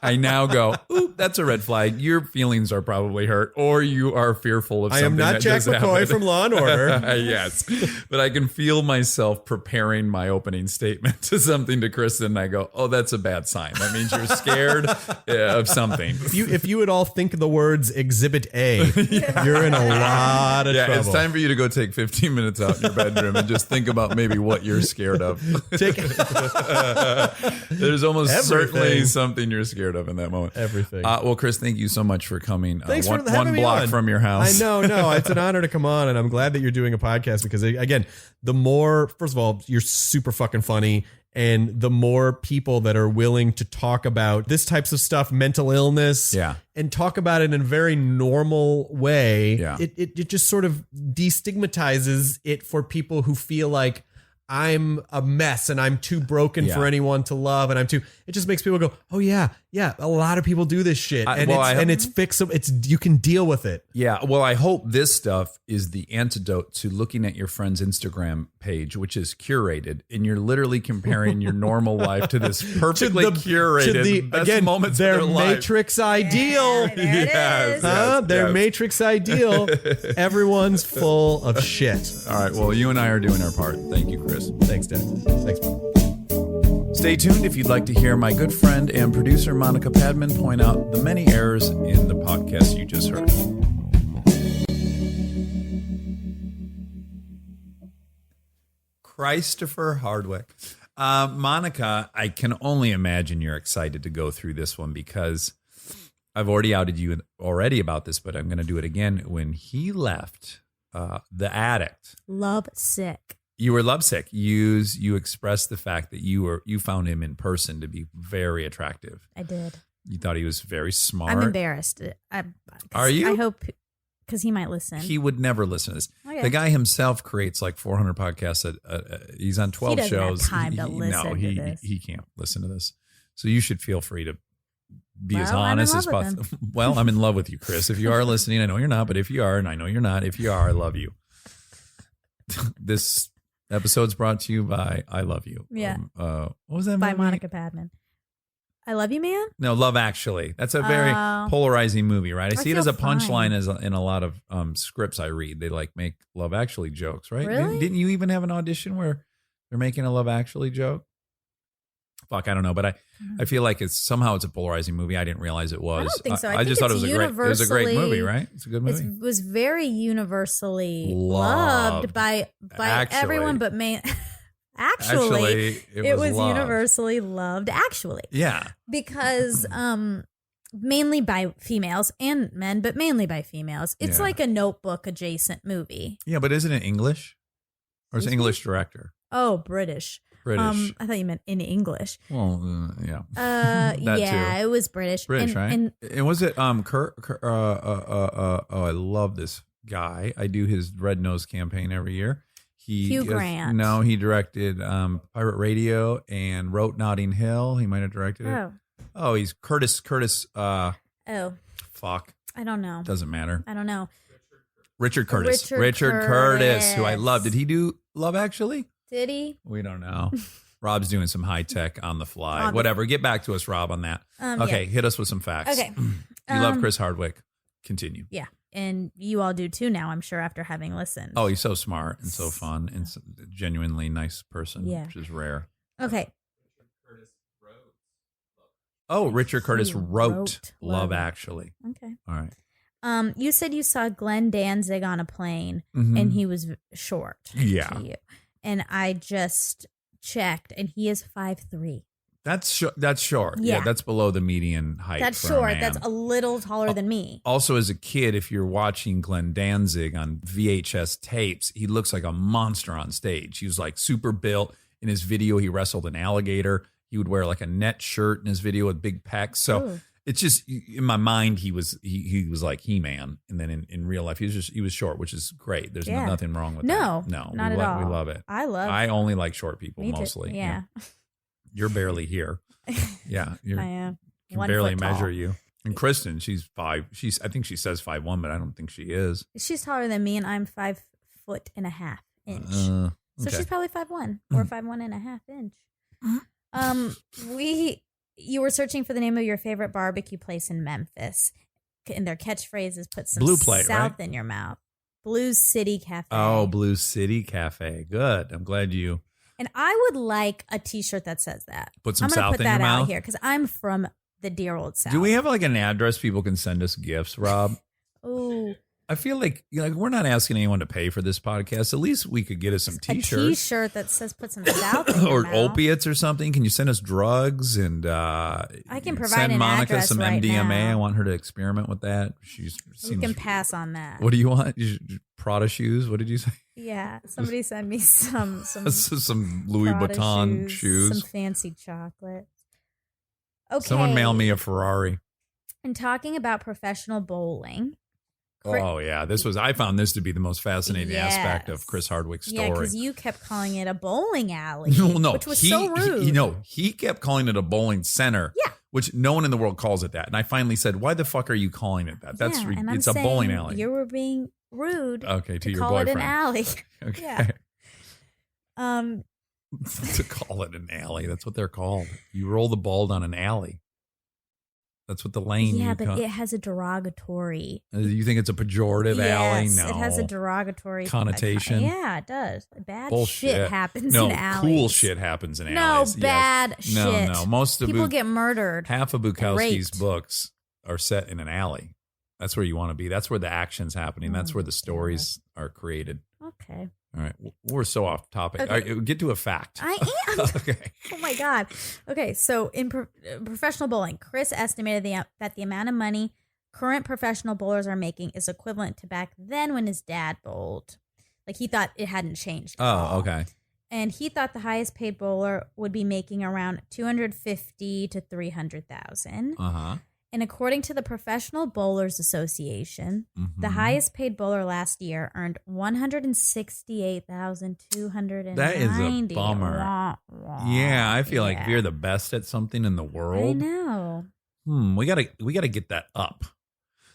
I now go, ooh, that's a red flag. Your feelings are probably hurt, or you are fearful of I something. am not that Jack just McCoy happened. from Law and Order. Yes. But I can feel myself preparing my opening statement to something to Kristen. And I go, oh, that's a bad sign. That means you're scared of something. If you would all think of the words Exhibit A, you're in a lot of trouble. It's time for you to go take 15 minutes out in your bedroom and just think about maybe what you're scared of. There's almost certainly Everything. something you're scared of in that moment. Everything. Well, Chris, thank you so much for coming. Thanks for one having me block on. from your house. I know, no, it's an honor to come on, and I'm glad that you're doing a podcast because, again, the more, first of all, you're super fucking funny, and the more people that are willing to talk about this types of stuff, mental illness, Yeah. and talk about it in a very normal way, Yeah. it just sort of destigmatizes it for people who feel like I'm a mess and I'm too broken Yeah. for anyone to love, and it just makes people go, oh yeah, a lot of people do this shit, and it's fixable. You can deal with it. Yeah. Well, I hope this stuff is the antidote to looking at your friend's Instagram page, which is curated, and you're literally comparing your normal life to this perfectly curated best moments their of their life. matrix ideal. There it Yes. is. Their yes. matrix ideal. Everyone's full of shit. All right. Well, you and I are doing our part. Thank you, Chris. Thanks, Dad. Thanks, Mom. Stay tuned if you'd like to hear my good friend and producer Monica Padman point out the many errors in the podcast you just heard. Christopher Hardwick. Monica, I can only imagine you're excited to go through this one because I've already outed you already about this, but I'm going to do it again. When he left the addict, Love sick. you were lovesick. You expressed the fact that you found him in person to be very attractive. I did. You thought he was very smart. I'm embarrassed. Are you? I hope, because he might listen. He would never listen to this. Okay. The guy himself creates like 400 podcasts. He's on 12 He doesn't have shows. time to listen to this. He can't listen to this. So you should feel free to be as Well, I'm in honest as love with possible. Well, I'm in love with you, Chris. If you are listening, I know you're not, but if you are, and I know you're not, if you are, I love you. This episode's brought to you by I Love You. Yeah. What was that By movie? Monica Padman. I love you, man. No, Love Actually. That's a very Oh. polarizing movie, right? I see it feel as a fine. punchline as in a lot of scripts I read. They like make Love Actually jokes, right? Really? Didn't you even have an audition where they're making a Love Actually joke? Fuck, I don't know, but I feel like it's a polarizing movie. I didn't realize it was. I don't think so. I I just think thought it was a great movie, universally- right? It's a good movie. It was very universally Loved. loved by Actually. everyone, but actually, it was loved. universally loved. Actually, Yeah. because mainly by females and men, but mainly by females. It's Yeah. like a Notebook adjacent movie. Yeah, but isn't it English? Or is it Excuse me? English director? Oh, British. British. I thought you meant in English. Well, yeah. Yeah, too. it was British. British, right? And Was it I love this guy. I do his Red Nose campaign every year. Hugh Grant. No, he directed Pirate Radio and wrote Notting Hill. He might have directed it. Oh, he's Curtis. Oh, Fuck, I don't know. doesn't matter. I don't know. Richard Curtis. Richard Curtis, who I Curtis. love. Did he do Love Actually? Did he? We don't know. Rob's doing some high tech on the fly. On the- Whatever. Get back to us, Rob, on that. Okay, hit us with some facts. Okay. You love Chris Hardwick. Continue. Yeah. And you all do too now, I'm sure, after having listened. Oh, he's so smart and so fun and genuinely nice person, Yeah. which is rare. Okay. Oh, Richard Curtis He wrote Love Love. Actually. Okay. All right. You said you saw Glenn Danzig on a plane Mhm. and he was short. Yeah. To you. And I just checked and he is 5'3". That's short. Yeah. That's below the median height. That's for short. A man. That's a little taller than me. Also, as a kid, if you're watching Glenn Danzig on VHS tapes, he looks like a monster on stage. He was like super built. In his video, he wrestled an alligator. He would wear like a net shirt in his video with big pecs. So Ooh. it's just in my mind, he was like He-Man, and then in real life, he was short, which is great. There's Yeah. nothing wrong with No, that. No, not we at all. We love it. I only like short people Me too. mostly. Yeah. You're barely here. Yeah, you I am. can 1 barely foot tall. measure you. And Kristen, she's 5. I think she says 5'1", but I don't think she is. She's taller than me and I'm 5'1.5" inch. So Okay. she's probably 5'1" or 5'1.5" inch. You were searching for the name of your favorite barbecue place in Memphis, and their catchphrase is "Put some Blue Plate, South right? in your mouth." Blue City Cafe. Oh, Blue City Cafe. Good. I'm glad you And I would like a T-shirt that says that. put some I'm gonna South put in that your out mouth. here because I'm from the dear old South. Do we have like an address people can send us gifts, Rob? Ooh, I feel like we're not asking anyone to pay for this podcast. At least we could get us some a T-shirts T-shirt that says "Put some South in your or mouth." opiates or something. Can you send us drugs and I can provide send an Monica address some right MDMA? now. I want her to experiment with that. We Seems. can pass on that. What do you want? Prada shoes? What did you say? Yeah, somebody send me some Some Louis Prada Vuitton shoes. some fancy chocolate. Okay. Someone mail me a Ferrari. And talking about professional bowling. Oh yeah, I found this to be the most fascinating aspect of Yes. Chris Hardwick's Yeah, story. because you kept calling it a bowling alley. No, which was so rude. He kept calling it a bowling center. Yeah. Which no one in the world calls it that. And I finally said, "Why the fuck are you calling it that? That's Yeah, and I'm it's a bowling saying alley." You were being rude. Okay, to your call boyfriend. it an alley. Okay. Yeah. To call it an alley. That's what they're called. You roll the ball down an alley. That's what the lane. Yeah, you but call. it has a derogatory. You think it's a pejorative alley? Yes, No. it has a derogatory Connotation. Yeah, it does. Bad Bullshit. shit happens no, in alleys. cool shit happens in No, alleys. Yes. bad shit. No. Most of People get murdered. half of Bukowski's raped. books are set in an alley. That's where you want to be. That's where the action's happening. That's Oh where the stories are created. Okay. All right, we're so off topic. Okay. All right, get to a fact. I am. Okay. Oh my God. Okay, so in professional bowling, Chris estimated that the amount of money current professional bowlers are making is equivalent to back then when his dad bowled. Like he thought it hadn't changed. at all. Oh, okay. And he thought the highest paid bowler would be making around $250,000 to $300,000. Uh-huh. And according to the Professional Bowlers Association, the Mhm. highest paid bowler last year earned $168,290. That is a bummer. Wah, wah. Yeah, I feel like if Yeah. you're the best at something in the I world, know. we gotta get that up.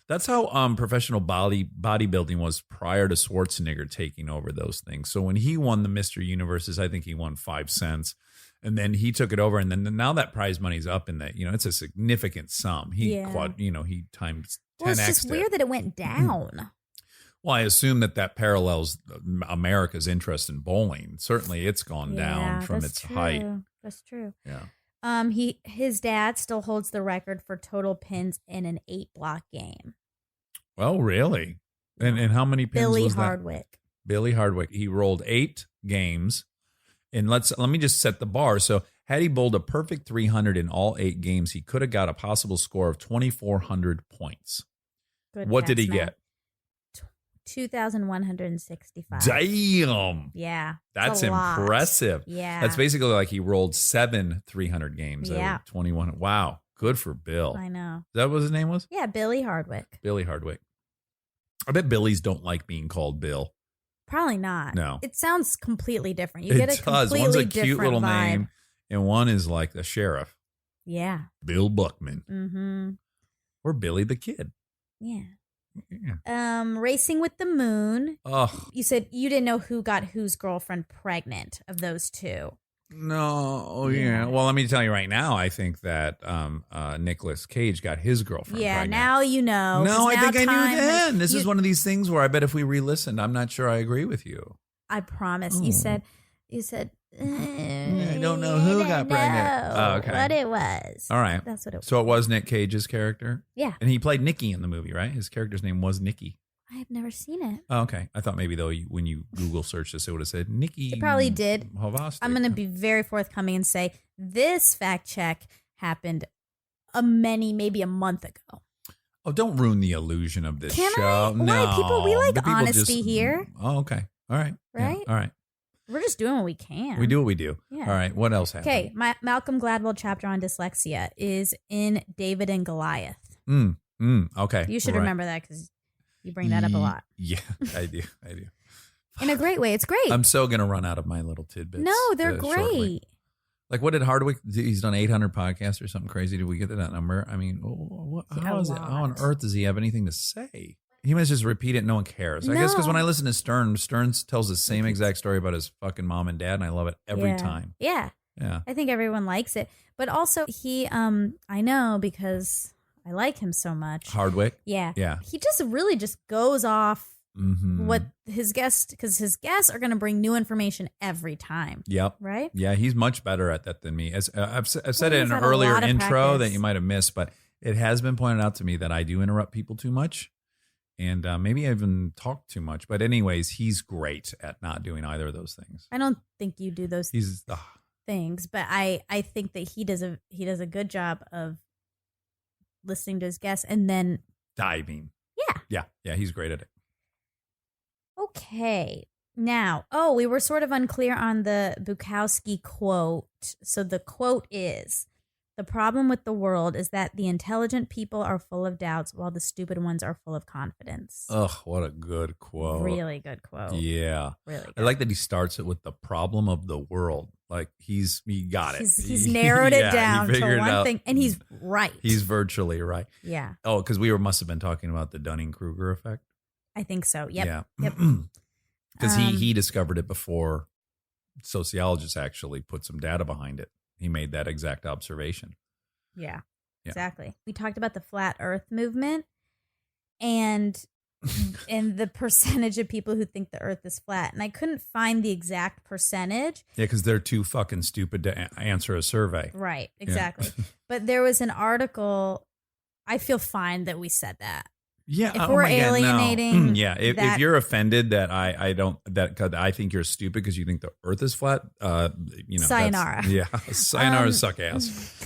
That's how professional bodybuilding was prior to Schwarzenegger taking over those things. So when he won the Mr. Universes, I think he won 5 cents. And then he took it over, and then now that prize money's up in that, it's a significant sum. He Yeah. he times 10x. Well, it's just weird that it went down. Well, I assume that parallels America's interest in bowling. Certainly, it's gone down from that's its true. height. That's true. Yeah. His dad still holds the record for total pins in an 8-block game. Well, really? And how many pins Billy was that? Hardwick. Billy Hardwick. He rolled 8 games. And let me just set the bar. So had he bowled a perfect 300 in all 8 games, he could have got a possible score of 2,400 points. Good What did he catch, man. get? 2,165. Damn. Yeah. That's a lot. impressive. Yeah. That's basically like he rolled 7 300 games. Yeah. Out of 21. Wow. Good for Bill. I know. Is that what his name was? Yeah, Billy Hardwick. Billy Hardwick. I bet Billies don't like being called Bill. Probably not. No. It sounds completely different. You get a completely One's a different cute little vibe. name, and one is like the sheriff, Yeah. Bill Buckman, Mm-hmm. or Billy the Kid. Yeah. Yeah. Racing with the Moon. Oh, You said you didn't know who got whose girlfriend pregnant of those two. no. Oh, Yeah. yeah. Well, let me tell you right now, I think that Nicolas Cage got his girlfriend Yeah, pregnant. now you know. No, 'cause I now think I time knew has- then. This is you- one of these things where I bet if we re-listened, I'm not sure I agree with you. I promise. Oh. You said, I don't know who got pregnant. Oh, okay. What it was. All right. That's what it was. So it was Nick Cage's character? Yeah. And he played Nicky in the movie, right? His character's name was Nicky. I have never seen it. Oh, okay. I thought maybe, though, when you Google search this, it would have said Nicky. It probably did. Hovastik. I'm going to be very forthcoming and say this fact check happened maybe a month ago. Oh, don't ruin the illusion of this Can I? show. Why? No. People- we like The people honesty here. Oh, okay. All right. Yeah, Right? all right. We're just doing what we can. We do what we do. Yeah. All right. What else happened? Okay, my Malcolm Gladwell chapter on dyslexia is in David and Goliath. Okay. You should Right. remember that because you bring that up a lot. Yeah, I do. I do. In a great way. It's great. I'm so going to run out of my little tidbits. No, they're shortly. great. Like, what did Hardwick? He's done 800 podcasts or something crazy. Did we get to that number? I mean, how on earth does he have anything to say? He must just repeat it. No one cares. I guess because when I listen to Stern tells the same exact story about his fucking mom and dad, and I love it every Yeah. time. Yeah. Yeah. I think everyone likes it. But also he I know because I like him so much. Hardwick. Yeah. Yeah. He just really just goes off Mm-hmm. what his guests, because his guests are going to bring new information every time. Yep. Right? Yeah, he's much better at that than me. As I've said it he's in an had a earlier lot of intro practice. that you might have missed, but it has been pointed out to me that I do interrupt people too much, and maybe I even talk too much. But anyways, he's great at not doing either of those things. I don't think you do those He's things, but I think that he does a good job of listening to his guests and then diving. Yeah, he's great at it. okay. Now, we were sort of unclear on the Bukowski quote. So the quote is, "The problem with the world is that the intelligent people are full of doubts while the stupid ones are full of confidence." Ugh, what a good quote. Really good quote. Yeah. Really good. I like that he starts it with the problem of the world. Like he got it. He's narrowed it Yeah, he down to figured it one out. thing, and he's right. He's virtually right. yeah, Oh, because must have been talking about the Dunning-Kruger effect. I think so. Yep. Yeah. Yep. Because he discovered it before sociologists actually put some data behind it. He made that exact observation. Yeah, Yeah. exactly. We talked about the flat Earth movement and the percentage of people who think the Earth is flat, and I couldn't find the exact percentage. Yeah, because they're too fucking stupid to answer a survey. Right, exactly. But there was an article. I feel fine that we said that. Yeah, If we're my God, no. alienating yeah. If that- you're offended that I don't that cause I think you're stupid because you think the Earth is flat, Sayonara. Yeah, sayonara suck ass.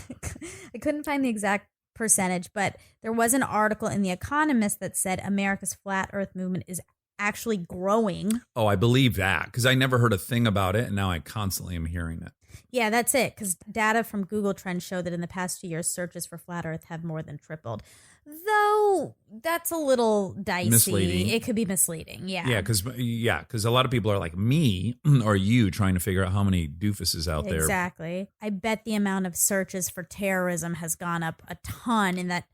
I couldn't find the exact percentage, but there was an article in The Economist that said America's flat Earth movement is actually growing. Oh, I believe that because I never heard a thing about it, and now I constantly am hearing it. Yeah, that's it. Because data from Google Trends show that in the past 2 years, searches for flat Earth have more than tripled. Though that's a little dicey. Misleading. It could be misleading. Yeah. Yeah, because a lot of people are like me or you trying to figure out how many doofuses out there. Exactly. I bet the amount of searches for terrorism has gone up a ton, and that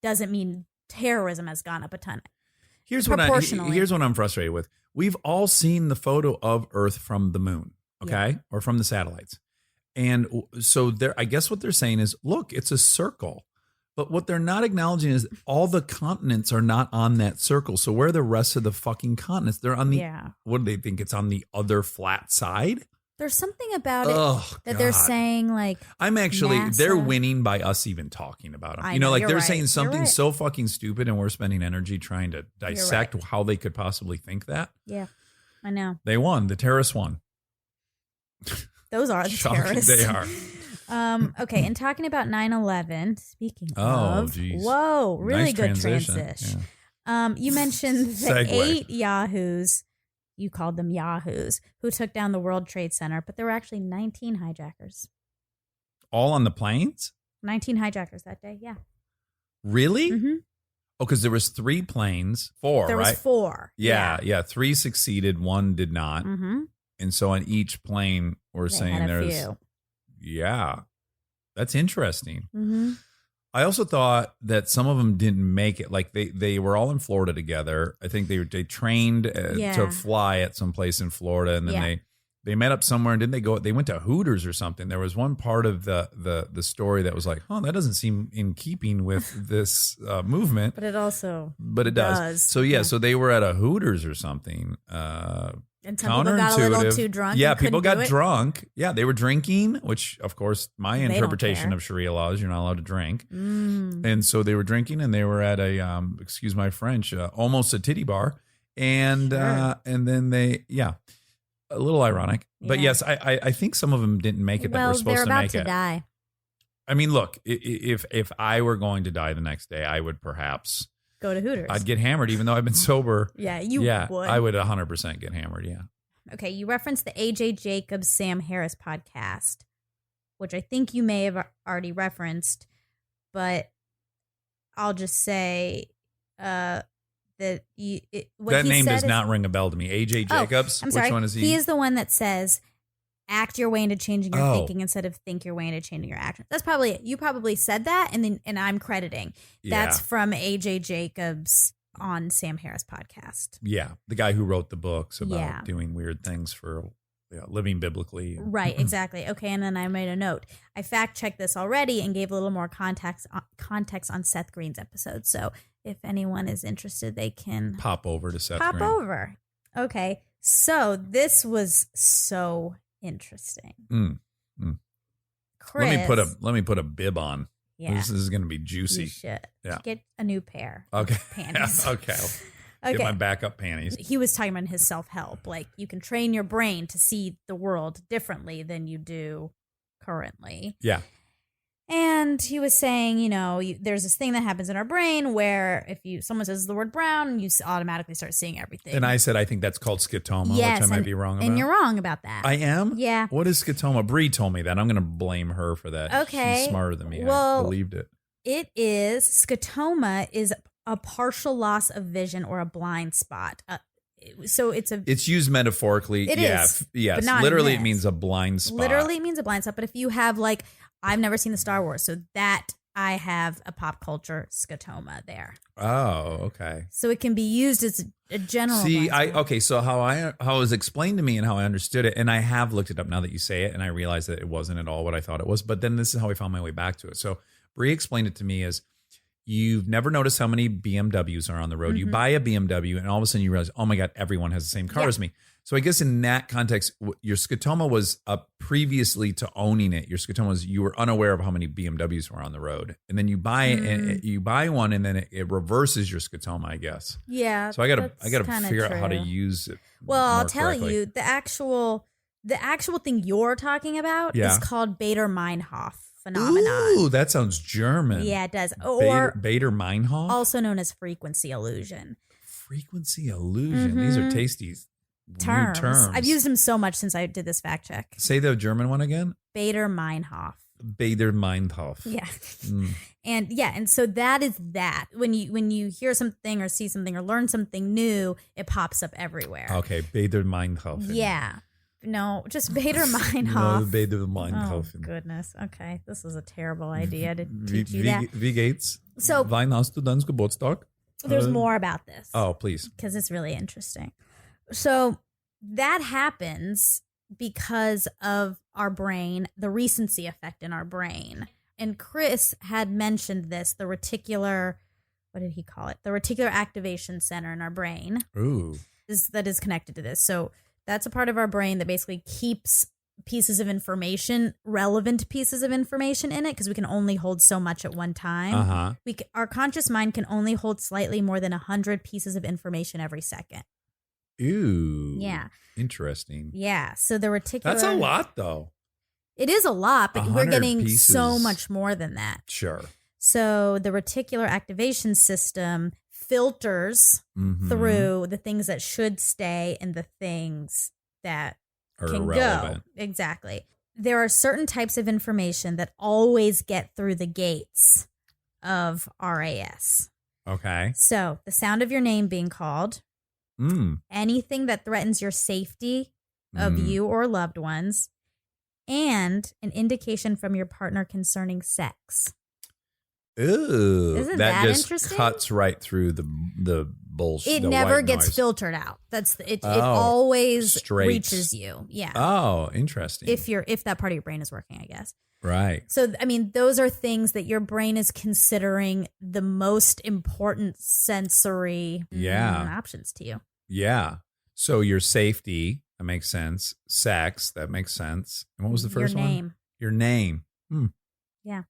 doesn't mean terrorism has gone up a ton. Here's Proportionally. here's what I'm frustrated with. We've all seen the photo of Earth from the moon, okay, or from the satellites, and so I guess what they're saying is, look, it's a circle. But what they're not acknowledging is all the continents are not on that circle. So where are the rest of the fucking continents? They're on the, what do they think? It's on the other flat side? There's something about it Oh, that they're God. saying like I'm actually, NASA. they're winning by us even talking about them. I You know, know, like you're they're right. saying You're something right. so fucking stupid and we're spending energy trying to dissect how they could possibly think that. Yeah, I know. They won. The terrorists won. Those are the Shocking. terrorists. They are. Okay, and talking about 9/11, speaking Oh, of, geez. whoa, really Nice good transition. transition. Yeah. You mentioned the Segue. 8 Yahoos, you called them Yahoos, who took down the World Trade Center, but there were actually 19 hijackers. All on the planes? 19 hijackers that day, yeah. Really? Mm-hmm. Oh, because there was 3 planes, 4, There right? was 4. Yeah. 3 succeeded, 1 did not. Mm-hmm. And so on each plane, we're They saying had a there's, few. yeah, that's interesting. Mm-hmm. I also thought that some of them didn't make it. Like they were all in Florida together. I think they trained to fly at some place in Florida, and then they met up somewhere. And didn't they go? They went to Hooters or something. There was one part of the story that was like, oh, that doesn't seem in keeping with this movement. But it also does. So yeah, so they were at a Hooters or something. And some people got a little Counterintuitive. too drunk. Yeah, and couldn't people got do it. drunk. Yeah, they were drinking, which, of course, my They don't interpretation care. of Sharia law is you're not allowed to drink. Mm. And so they were drinking, and they were at a, excuse my French, almost a titty bar. And and then they, a little ironic. But Yeah. yes, I think some of them didn't make it that were supposed they're to about make to it. die. I mean, look, if I were going to die the next day, I would perhaps, Go to Hooters. I'd get hammered, even though I've been sober. You would. I would 100% get hammered, yeah. Okay, you referenced the AJ Jacobs Sam Harris podcast, which I think you may have already referenced, but I'll just say that what That he name said does is- not ring a bell to me. AJ Oh, Jacobs? I'm sorry. Which one is he? He is the one that says, act your way into changing your Oh. thinking instead of think your way into changing your actions. That's probably it. You probably said that, and I'm crediting. That's from AJ Jacobs on Sam Harris podcast. Yeah, the guy who wrote the books about Yeah. doing weird things for living biblically. Right, exactly. Okay, and then I made a note. I fact checked this already and gave a little more context on Seth Green's episode. So if anyone is interested, they can Pop over to Seth pop Green. over. Okay, so this was so interesting. Chris, Let me put a bib on. Yeah, This is going to be you juicy. should Yeah. get a new pair. Okay. of panties. Okay. Okay. Get my backup panties. He was talking about his self-help. Like, you can train your brain to see the world differently than you do currently. Yeah. And he was saying, there's this thing that happens in our brain where if someone says the word brown, you automatically start seeing everything. And I said, I think that's called scotoma, Yes, which I might and- be wrong about. And you're wrong about that. I am? Yeah. What is scotoma? Bree told me that. I'm going to blame her for that. Okay. She's smarter than me. Well, I believed it. Scotoma is a partial loss of vision or a blind spot. So It's used metaphorically. It is, Yes. but not in Literally, it this. means a blind spot. literally means a blind spot. But if you have I've never seen the Star Wars, so that I have a pop culture scotoma there. Oh, okay. So it can be used as a general. See, blind spot. okay. So how it was explained to me and how I understood it, and I have looked it up now that you say it, and I realized that it wasn't at all what I thought it was. But then this is how I found my way back to it. So Bree explained it to me as you've never noticed how many BMWs are on the road. You buy a BMW, and all of a sudden you realize, oh my God, everyone has the same car Yeah. as me. So I guess in that context, your scotoma was previously to owning it. Your scotoma was you were unaware of how many BMWs were on the road, and then you buy you buy one, and then it reverses your scotoma, I guess. Yeah. So I gotta that's kinda figure out how to true. use it. Well, I'll more tell correctly. you, the actual thing you're talking about Yeah. is called Bader-Meinhof phenomenon. Ooh, that sounds German. Yeah, it does. Or Bader-Meinhof. also known as frequency illusion. Frequency illusion. These are tasty new terms. I've used them so much since I did this fact check. Say the German one again. Bader-Meinhof. Bader-Meinhof. Yeah. Mm. And so that is that. When you hear something or see something or learn something new, it pops up everywhere. Okay, Bader-Meinhof. Yeah. No, just Bader-Meinhof. No, Bader-Meinhof. Oh, goodness. Okay. This is a terrible idea to Wie, teach you that. wie geht's? So- Wann hast du deinen Geburtstag? There's more about this. Oh, please. Because it's really interesting. So that happens because of our brain, the recency effect in our brain. And Chris had mentioned this, the reticular, what did he call it? The reticular activation center in our brain Ooh. that is connected to this. So that's a part of our brain that basically keeps pieces of information, relevant pieces of information in it, because we can only hold so much at one time. Uh-huh. Our conscious mind can only hold slightly more than 100 pieces of information every second. Ooh. Yeah. Interesting. Yeah. So the reticular. That's a lot, though. It is a lot, but we're 100 getting so pieces. much more than that. Sure. So the reticular activation system filters Mhm. through the things that should stay and the things that Are can irrelevant. go. Exactly. There are certain types of information that always get through the gates of RAS. Okay. So the sound of your name being called, anything that threatens your safety of Mm. you or loved ones, and an indication from your partner concerning sex. Ooh. Isn't that that just interesting? cuts right through the bullshit. It the never white gets noise. filtered out. That's it. It Oh, always straight. reaches you. Yeah. Oh, interesting. If that part of your brain is working, I guess. right. So, I mean, those are things that your brain is considering the most important sensory options to you. Yeah. So your safety, that makes sense. Sex, that makes sense. And what was the first Your one? name. Your name. Yeah.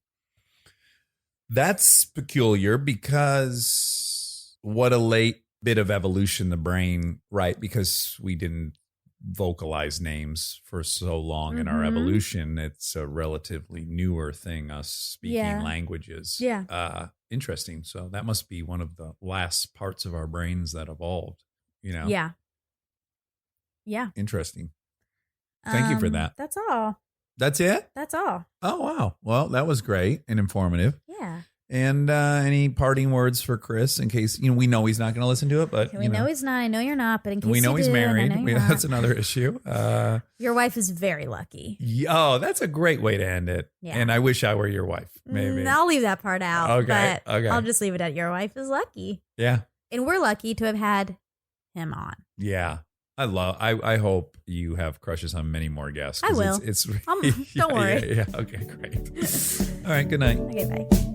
That's peculiar because what a late bit of evolution the brain, right? Because we didn't vocalize names for so long in our Mhm. evolution. It's a relatively newer thing, us speaking Yeah. languages. Yeah. Interesting. So that must be one of the last parts of our brains that evolved, you know? Yeah. Yeah. Interesting. Thank you for that. That's all. That's it? That's all. Oh, wow. Well, that was great and informative. Yeah. And any parting words for Chris in case, we know he's not going to listen to it, but We know he's not. I know you're not, but in case we know you he's do, and I married. know you're not. That's another issue. Your wife is very lucky. Oh, that's a great way to end it. Yeah. And I wish I were your wife, maybe. I'll leave that part out. Okay, But okay. I'll just leave it at your wife is lucky. Yeah. And we're lucky to have had him on. Yeah. I hope you have crushes on many more guests. 'cause I will. It's Don't worry. Yeah. Okay, great. All right. Good night. Okay, bye.